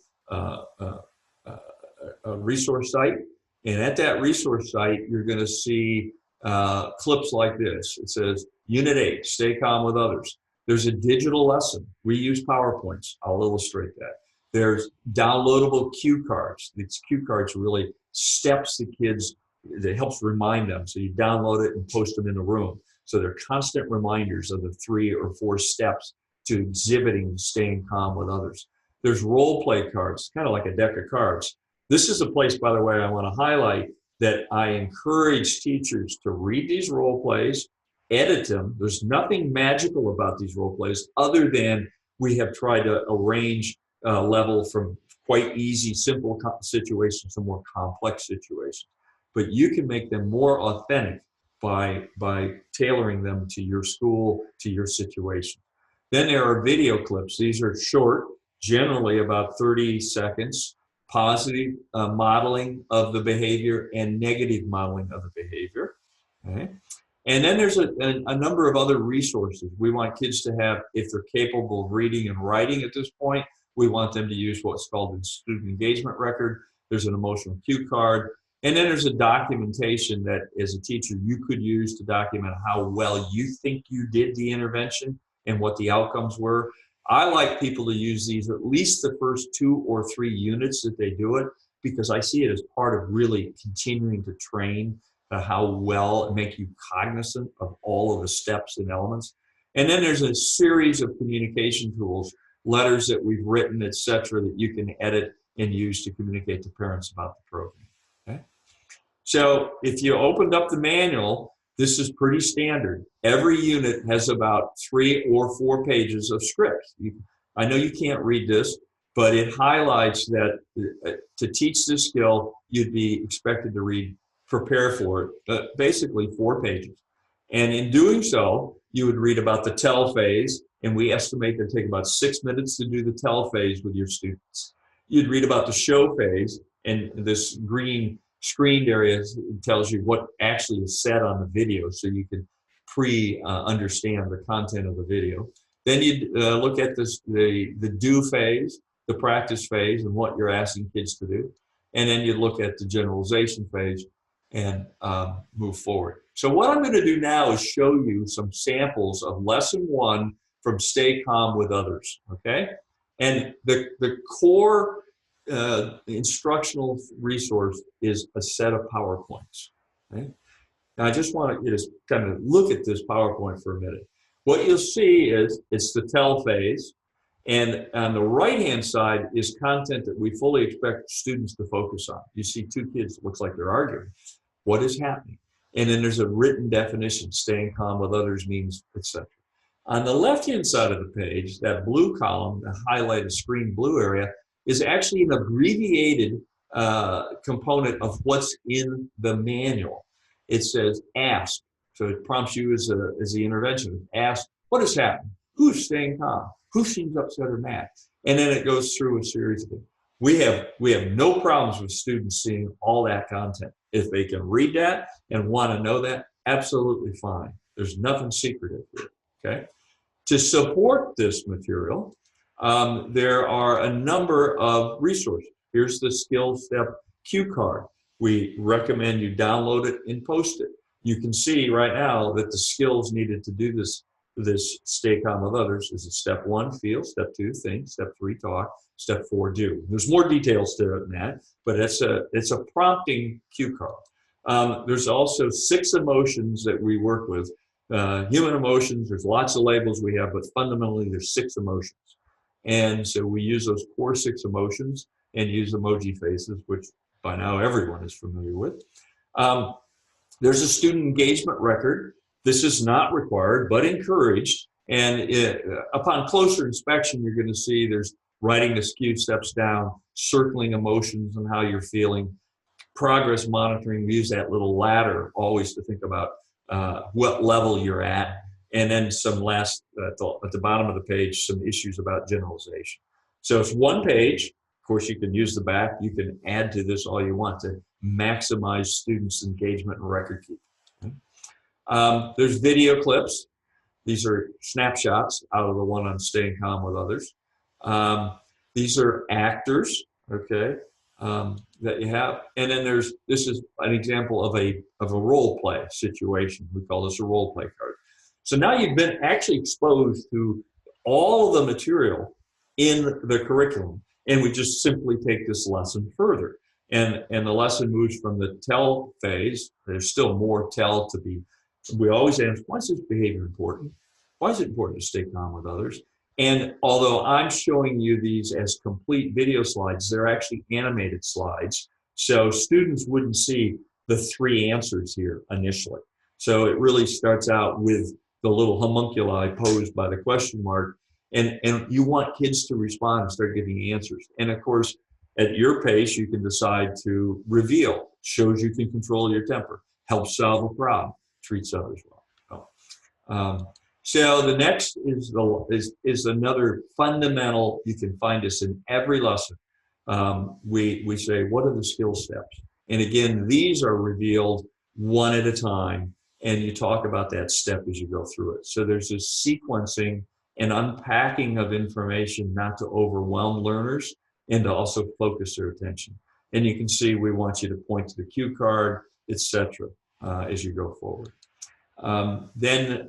resource site. And at that resource site, you're going to see clips like this. It says, Unit 8, Stay Calm with Others. There's a digital lesson. We use PowerPoints. I'll illustrate that. There's downloadable cue cards. These cue cards really steps the kids, that helps remind them. So you download it and post them in the room. So they're constant reminders of the 3 or 4 steps to exhibiting and staying calm with others. There's role play cards, kind of like a deck of cards. This is a place, by the way, I want to highlight that I encourage teachers to read these role plays, edit them. There's nothing magical about these role plays other than we have tried to arrange a level from quite easy, simple situations to more complex situations. But you can make them more authentic by tailoring them to your school, to your situation. Then there are video clips. These are short, generally about 30 seconds, positive modeling of the behavior and negative modeling of the behavior. Okay? And then there's a number of other resources. We want kids to have, if they're capable of reading and writing at this point, we want them to use what's called a student engagement record. There's an emotional cue card. And then there's a documentation that, as a teacher, you could use to document how well you think you did the intervention and what the outcomes were. I like people to use these at least the first 2 or 3 units that they do it, because I see it as part of really continuing to train how well and make you cognizant of all of the steps and elements. And then there's a series of communication tools, letters that we've written, etc., that you can edit and use to communicate to parents about the program. Okay? So if you opened up the manual, This is pretty standard. Every unit has about 3 or 4 pages of script. I know you can't read this, but it highlights that to teach this skill, you'd be expected to read, prepare for it, basically 4 pages. And in doing so, you would read about the tell phase, and we estimate it take about 6 minutes to do the tell phase with your students. You'd read about the show phase, and this green screened area tells you what actually is said on the video, so you can understand the content of the video. Then you'd look at the do phase, the practice phase, and what you're asking kids to do. And then you'd look at the generalization phase and move forward. So what I'm going to do now is show you some samples of lesson 1 from Stay Calm with Others, okay? And the core instructional resource is a set of PowerPoints, okay? Now I just want you to kind of look at this PowerPoint for a minute. What you'll see is it's the tell phase, and on the right-hand side is content that we fully expect students to focus on. You see 2 kids, it looks like they're arguing. What is happening? And then there's a written definition. Staying calm with others means, etc. On the left-hand side of the page, that blue column, the highlighted screen blue area, is actually an abbreviated component of what's in the manual. It says ask. So it prompts you as the interventionist. Ask, what is happening? Who's staying calm? Who seems upset or mad? And then it goes through a series of things. We have no problems with students seeing all that content. If they can read that and want to know that, absolutely fine. There's nothing secretive here, okay? To support this material, there are a number of resources. Here's the Skills Step cue card. We recommend you download it and post it. You can see right now that the skills needed to do this Stay Calm with Others is step 1, feel, step 2, think, step 3, talk, step 4, do. There's more details to it than that, but it's a prompting cue card. There's also 6 emotions that we work with. Human emotions, there's lots of labels we have, but fundamentally there's 6 emotions. And so we use those core 6 emotions and use emoji faces, which by now everyone is familiar with. There's a student engagement record. This is not required, but encouraged. And upon closer inspection, you're going to see there's writing the cue steps down, circling emotions and how you're feeling, progress monitoring. We use that little ladder always to think about what level you're at. And then some last, at the bottom of the page, some issues about generalization. So it's 1 page. Of course, you can use the back. You can add to this all you want to maximize students' engagement and record keeping. There's video clips. These are snapshots out of the one on Staying Calm with Others. These are actors, okay, that you have. And then this is an example of a role play situation. We call this a role play card. So now you've been actually exposed to all of the material in the curriculum, and we just simply take this lesson further. And the lesson moves from the tell phase. There's still more tell to be. We always ask, why is this behavior important? Why is it important to stay calm with others? And although I'm showing you these as complete video slides, they're actually animated slides. So students wouldn't see the 3 answers here initially. So it really starts out with the little homunculi posed by the question mark. And you want kids to respond and start giving answers. And of course, at your pace, you can decide to reveal, shows you can control your temper, help solve a problem, treats others well. So the next is another fundamental. You can find this in every lesson. We say, what are the skill steps? And again, these are revealed one at a time, and you talk about that step as you go through it. So there's this sequencing and unpacking of information, not to overwhelm learners and to also focus their attention. And you can see we want you to point to the cue card, etc., as you go forward. Then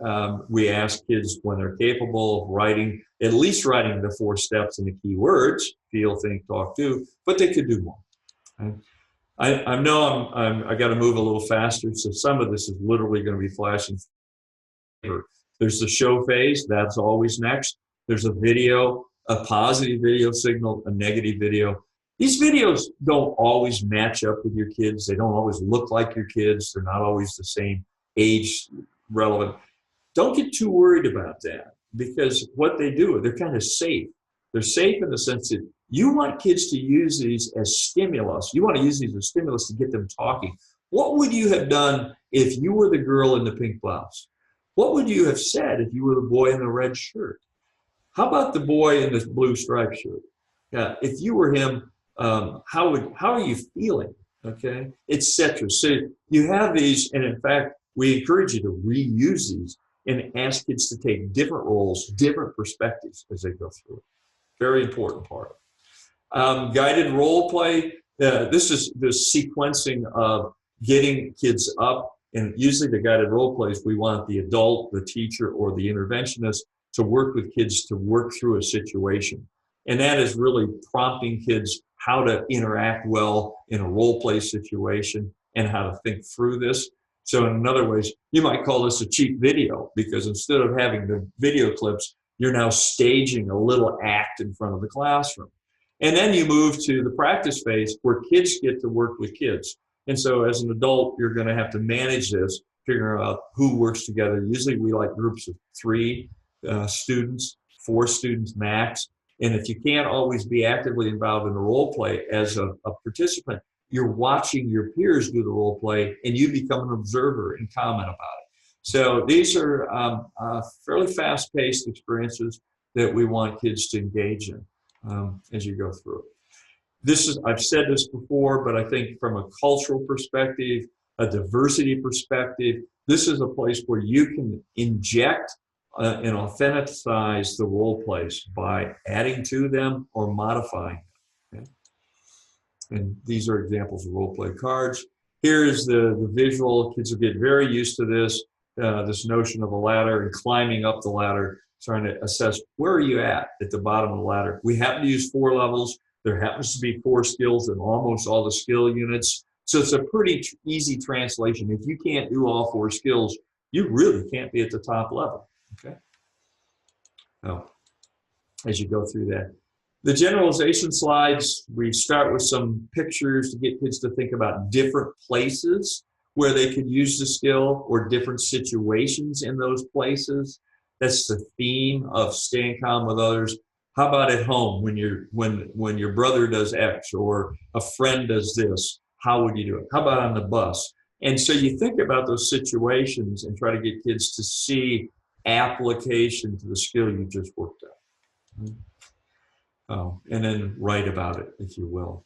we ask kids when they're capable of writing, at least writing the 4 steps and the key words, feel, think, talk, do, but they could do more. Okay? I know I got to move a little faster, so some of this is literally going to be flashing. There's the show phase, that's always next. There's a video, a positive video signal, a negative video. These videos don't always match up with your kids. They don't always look like your kids. They're not always the same. age relevant. Don't get too worried about that, because what they do, they're kind of safe. They're safe in the sense that you want kids to use these as stimulus. You want to use these as stimulus to get them talking. What would you have done if you were the girl in the pink blouse? What would you have said if you were the boy in the red shirt? How about the boy in this blue striped shirt? If you were him, how are you feeling? Okay, etc. So you have these, and in fact, we encourage you to reuse these and ask kids to take different roles, different perspectives as they go through it. Very important part. Guided role play. This is the sequencing of getting kids up, and usually the guided role plays, we want the adult, the teacher, or the interventionist to work with kids to work through a situation. And that is really prompting kids how to interact well in a role play situation and how to think through this. So in other ways, you might call this a cheap video, because instead of having the video clips, you're now staging a little act in front of the classroom. And then you move to the practice phase where kids get to work with kids. And so as an adult, you're going to have to manage this, figure out who works together. Usually we like groups of 3 students, 4 students max. And if you can't always be actively involved in a role play as a participant, you're watching your peers do the role play and you become an observer and comment about it. So these are fairly fast-paced experiences that we want kids to engage in as you go through it. This is, I've said this before, but I think from a cultural perspective, a diversity perspective, this is a place where you can inject and authenticize the role plays by adding to them or modifying them. Okay? And these are examples of role play cards. Here's the visual. Kids will get very used to this, this notion of a ladder and climbing up the ladder, trying to assess where are you at the bottom of the ladder. We happen to use 4 levels. There happens to be 4 skills in almost all the skill units. So it's a pretty easy translation. If you can't do all 4 skills, you really can't be at the top level. Okay. Oh, as you go through that. The generalization slides, we start with some pictures to get kids to think about different places where they could use the skill or different situations in those places. That's the theme of staying calm with others. How about at home when your brother does X or a friend does this? How would you do it? How about on the bus? And so you think about those situations and try to get kids to see application to the skill you just worked out. Oh, and then write about it, if you will.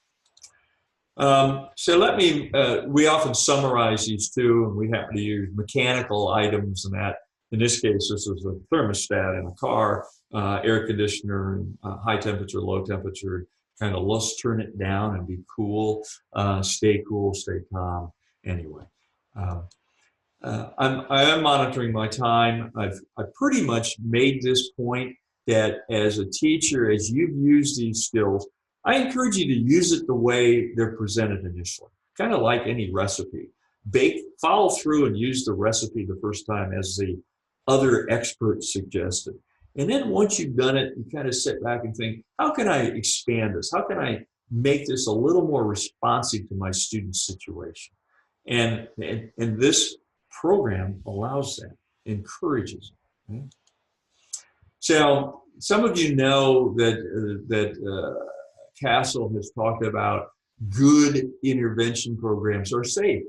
So let me, we often summarize these too, and we happen to use mechanical items and that. In this case, this is a thermostat in a car, air conditioner, and high temperature, low temperature, kind of let's turn it down and be cool, stay calm. Anyway, I am monitoring my time. I've pretty much made this point that as a teacher, as you've used these skills, I encourage you to use it the way they're presented initially, kind of like any recipe. Follow through and use the recipe the first time as the other experts suggested. And then once you've done it, you kind of sit back and think, how can I expand this? How can I make this a little more responsive to my student's situation? And this program allows that, encourages it. Okay? So some of you know that Castle has talked about good intervention programs are safe.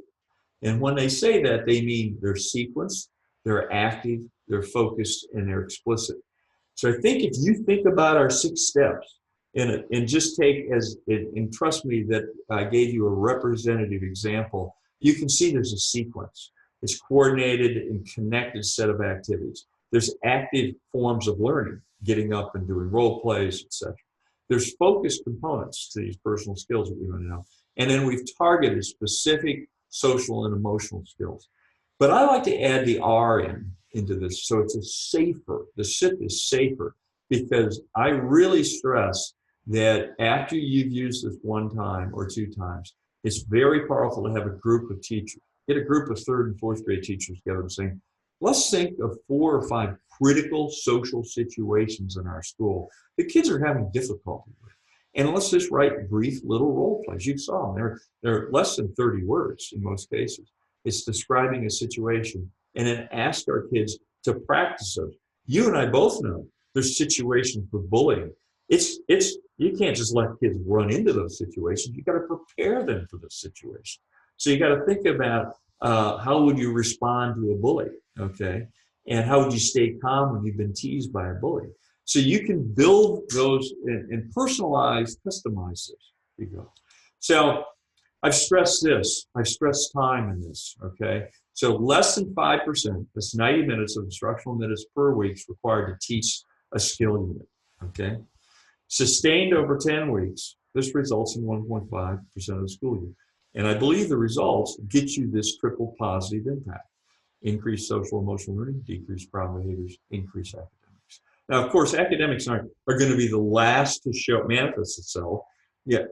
And when they say that, they mean they're sequenced, they're active, they're focused, and they're explicit. So I think if you think about our 6 steps and just take and trust me that I gave you a representative example, you can see there's a sequence. It's coordinated and connected set of activities. There's active forms of learning, getting up and doing role plays, etc. There's focused components to these personal skills that we want to know. And then we've targeted specific social and emotional skills. But I like to add the R into this, so it's a safer, the SIP is safer, because I really stress that after you've used this 1 time or 2 times, it's very powerful to have a group of teachers. Get a group of 3rd and 4th grade teachers together and saying, let's think of 4 or 5 critical social situations in our school the kids are having difficulty with. And let's just write brief little role plays. You saw them. They're less than 30 words in most cases. It's describing a situation, and then ask our kids to practice those. You and I both know there's situations with bullying. You can't just let kids run into those situations. You got to prepare them for those situations. So you got to think about how would you respond to a bully, okay? And how would you stay calm when you've been teased by a bully? So you can build those and personalize, customize this. Here you go. So I've stressed this. I've stressed time in this, okay? So less than 5%, that's 90 minutes of instructional minutes per week is required to teach a skill unit, okay? Sustained over 10 weeks, this results in 1.5% of the school year. And I believe the results get you this triple positive impact. Increased social emotional learning, decreased problem behaviors, increased academics. Now, of course, academics are going to be the last to manifest itself. Yeah,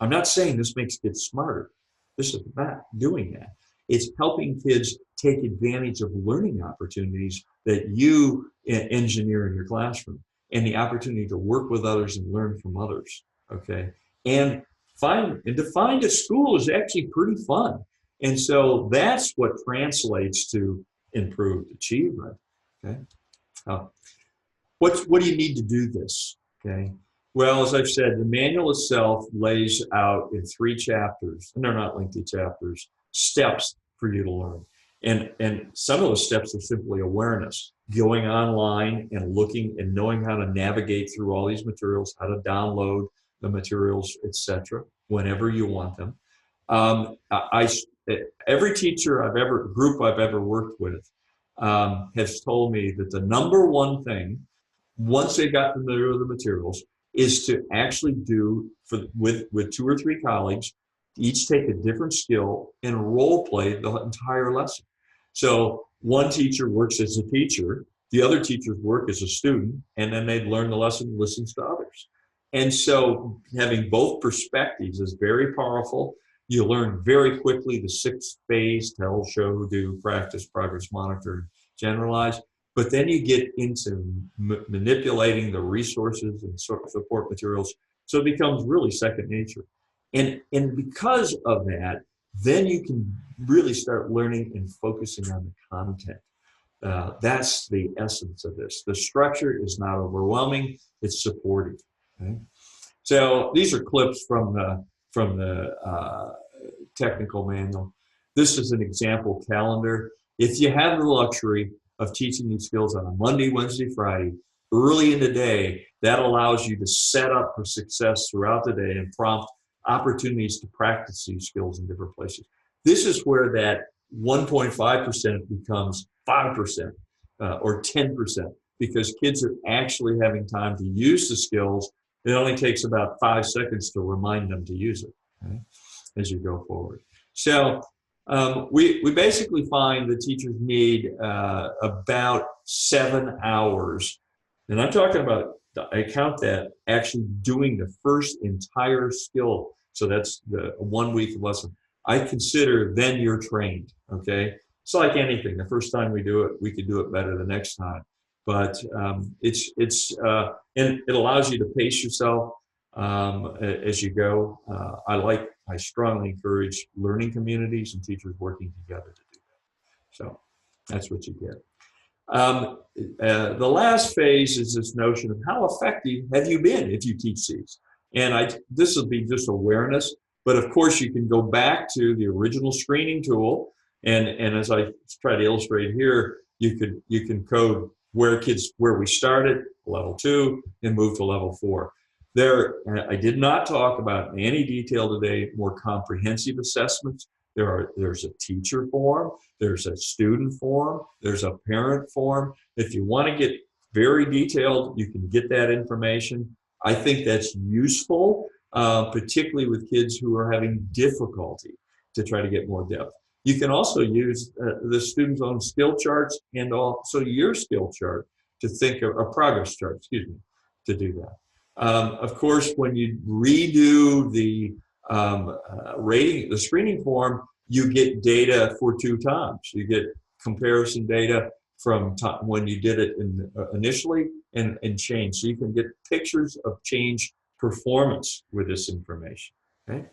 I'm not saying this makes kids smarter. This is not doing that. It's helping kids take advantage of learning opportunities that you engineer in your classroom and the opportunity to work with others and learn from others, okay? And to find a school is actually pretty fun. And so that's what translates to improved achievement, okay? What do you need to do this, okay? Well, as I've said, the manual itself lays out in 3 chapters, and they're not lengthy chapters, steps for you to learn. And some of those steps are simply awareness, going online and looking and knowing how to navigate through all these materials, how to download the materials, etc., whenever you want them. Every teacher group I've ever worked with has told me that the number one thing, once they got familiar with the materials, is to actually do with 2 or 3 colleagues, each take a different skill and role play the entire lesson. So one teacher works as a teacher, the other teachers work as a student, and then they learn the lesson, listens to others. And so having both perspectives is very powerful. You learn very quickly the 6 phase: tell, show, do, practice, progress, monitor, generalize. But then you get into manipulating the resources and support materials. So it becomes really second nature. And because of that, then you can really start learning and focusing on the content. That's the essence of this. The structure is not overwhelming, it's supportive. Okay? So these are clips from the technical manual. This is an example calendar. If you have the luxury of teaching these skills on a Monday, Wednesday, Friday, early in the day, that allows you to set up for success throughout the day and prompt opportunities to practice these skills in different places. This is where that 1.5% becomes 5% or 10%, because kids are actually having time to use the skills. It only takes about 5 seconds to remind them to use it, okay, as you go forward. So we basically find that teachers need about 7 hours. And I'm talking about, I count that actually doing the first entire skill. So that's the 1 week lesson. I consider then you're trained, okay? It's like anything. The first time we do it, we could do it better the next time. But and it allows you to pace yourself as you go. I strongly encourage learning communities and teachers working together to do that. So that's what you get. The last phase is this notion of how effective have you been if you teach these. And this will be just awareness, but of course you can go back to the original screening tool, and as I try to illustrate here, you can code where we started, level 2, and move to level 4. I did not talk about in any detail today more comprehensive assessments. There's a teacher form, there's a student form, there's a parent form. If you want to get very detailed, you can get that information. I think that's useful, particularly with kids who are having difficulty, to try to get more depth. You can also use the student's own skill charts and also your skill chart to think of a progress chart, excuse me, to do that. Of course, when you redo the rating, the screening form, you get data for 2 times. You get comparison data from when you did it initially and change. So you can get pictures of change performance with this information. Okay.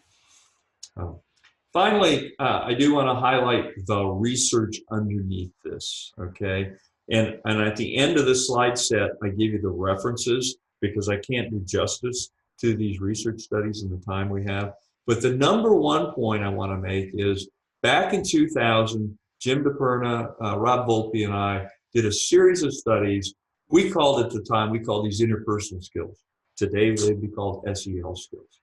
Finally, I do want to highlight the research underneath this, okay? And at the end of this slide set, I give you the references because I can't do justice to these research studies in the time we have. But the number one point I want to make is back in 2000, Jim DePerna, Rob Volpe, and I did a series of studies. We called at the time, we called these interpersonal skills. Today, they'd be called SEL skills.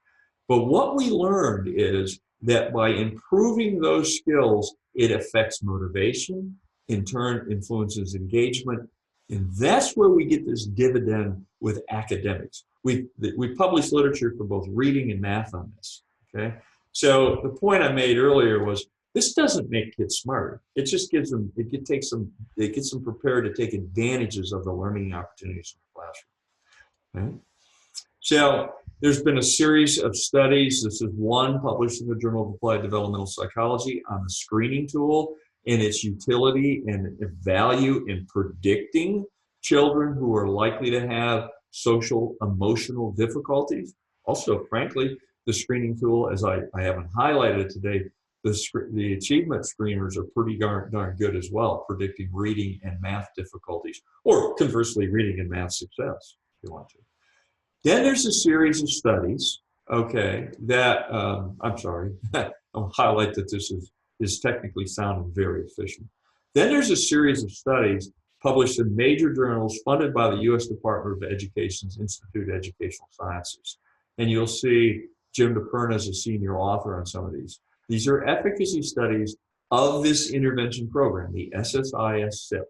But what we learned is that by improving those skills, it affects motivation, in turn influences engagement, and that's where we get this dividend with academics. We published literature for both reading and math on this, okay? So the point I made earlier was this doesn't make kids smarter. It just gives them, it gets them prepared to take advantages of the learning opportunities in the classroom, okay? So there's been a series of studies. This is one published in the Journal of Applied Developmental Psychology on the screening tool and its utility and value in predicting children who are likely to have social emotional difficulties. Also, frankly, the screening tool, as I haven't highlighted today, the achievement screeners are pretty darn good as well, predicting reading and math difficulties, or conversely, reading and math success, if you want to. Then there's a series of studies, okay, that, I'm sorry, I'll highlight that this is technically sound and very efficient. Then there's a series of studies published in major journals funded by the U.S. Department of Education's Institute of Educational Sciences. And you'll see Jim DePerna is a senior author on some of these. These are efficacy studies of this intervention program, the SSIS SEL.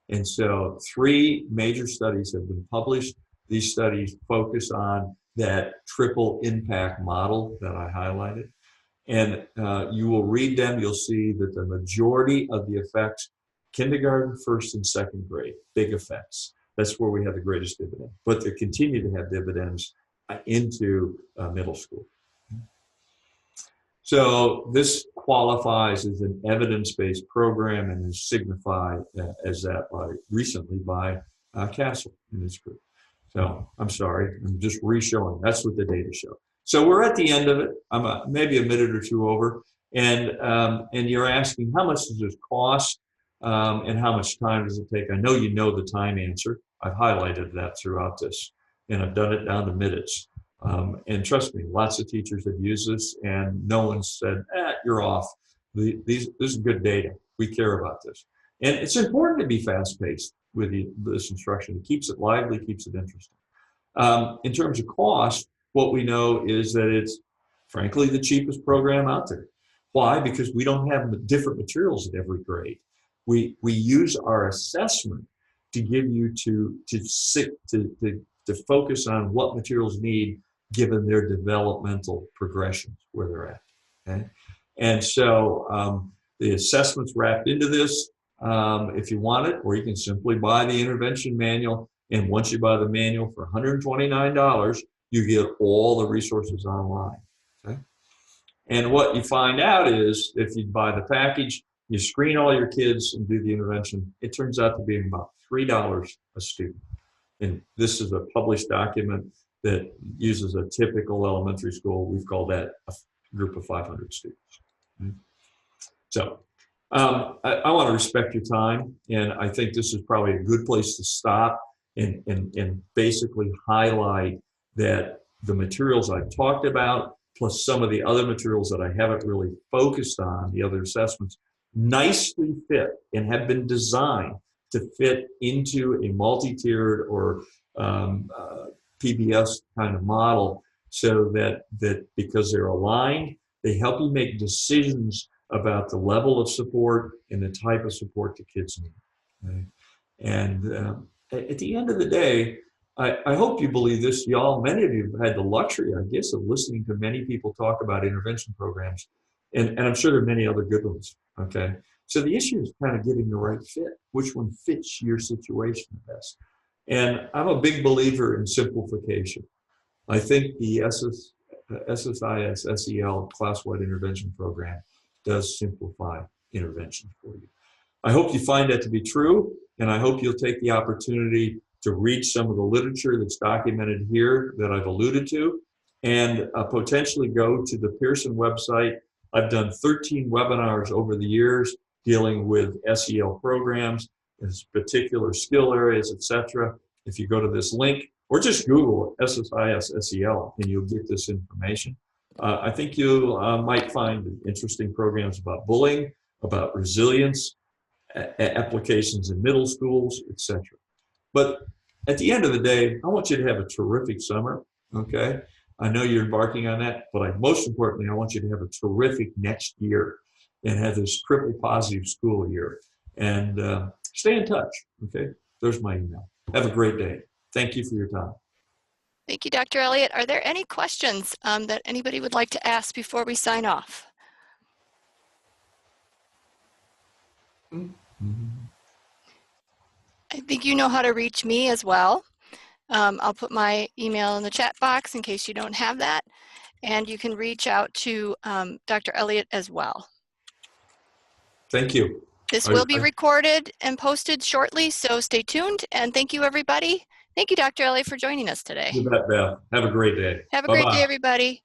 And so 3 major studies have been published. These studies focus on that triple impact model that I highlighted. And you will read them, you'll see that the majority of the effects, kindergarten, first and second grade, big effects. That's where we have the greatest dividend. But they continue to have dividends into middle school. So this qualifies as an evidence-based program and is signified as that recently by Castle in this group. So I'm sorry, I'm just re-showing. That's what the data show. So we're at the end of it. I'm maybe a minute or two over, and you're asking how much does this cost, and how much time does it take? I know you know the time answer. I've highlighted that throughout this, and I've done it down to minutes. And trust me, lots of teachers have used this, and no one said, "You're off." This is good data. We care about this, and it's important to be fast-paced with this instruction. It keeps it lively, keeps it interesting. In terms of cost, what we know is that it's, frankly, the cheapest program out there. Why? Because we don't have different materials at every grade. We use our assessment to give you to focus on what materials need given their developmental progressions where they're at. Okay, and so the assessment's wrapped into this. If you want it, or you can simply buy the intervention manual. And once you buy the manual for $129, you get all the resources online. Okay? And what you find out is if you buy the package, you screen all your kids and do the intervention, it turns out to be about $3 a student. And this is a published document that uses a typical elementary school. We've called that a group of 500 students. Okay? So I want to respect your time, and I think this is probably a good place to stop and basically highlight that the materials I've talked about, plus some of the other materials that I haven't really focused on, the other assessments, nicely fit and have been designed to fit into a multi-tiered or PBS kind of model, so that because they're aligned, they help you make decisions about the level of support and the type of support the kids need. Okay? And at the end of the day, I hope you believe this, y'all. Many of you have had the luxury, I guess, of listening to many people talk about intervention programs, and I'm sure there are many other good ones. Okay, so the issue is kind of getting the right fit. Which one fits your situation best? And I'm a big believer in simplification. I think the SSIS SEL Classwide intervention program does simplify intervention for you. I hope you find that to be true, and I hope you'll take the opportunity to read some of the literature that's documented here that I've alluded to, and potentially go to the Pearson website I've done 13 webinars over the years dealing with SEL programs, particular skill areas, etc. If you go to this link, or just Google SSIS SEL, and you'll get this information. I think you might find interesting programs about bullying, about resilience, applications in middle schools, etc. But at the end of the day, I want you to have a terrific summer, okay? I know you're embarking on that, but most importantly, I want you to have a terrific next year and have this triple positive school year. And stay in touch, okay? There's my email. Have a great day. Thank you for your time. Thank you, Dr. Elliott. Are there any questions that anybody would like to ask before we sign off? I think you know how to reach me as well. I'll put my email in the chat box in case you don't have that. And you can reach out to Dr. Elliott as well. Thank you. This will be recorded and posted shortly, so stay tuned. And thank you, everybody. Thank you, Dr. Elliott, for joining us today. You bet, Beth. Have a great day. Have a Bye-bye. great day, everybody.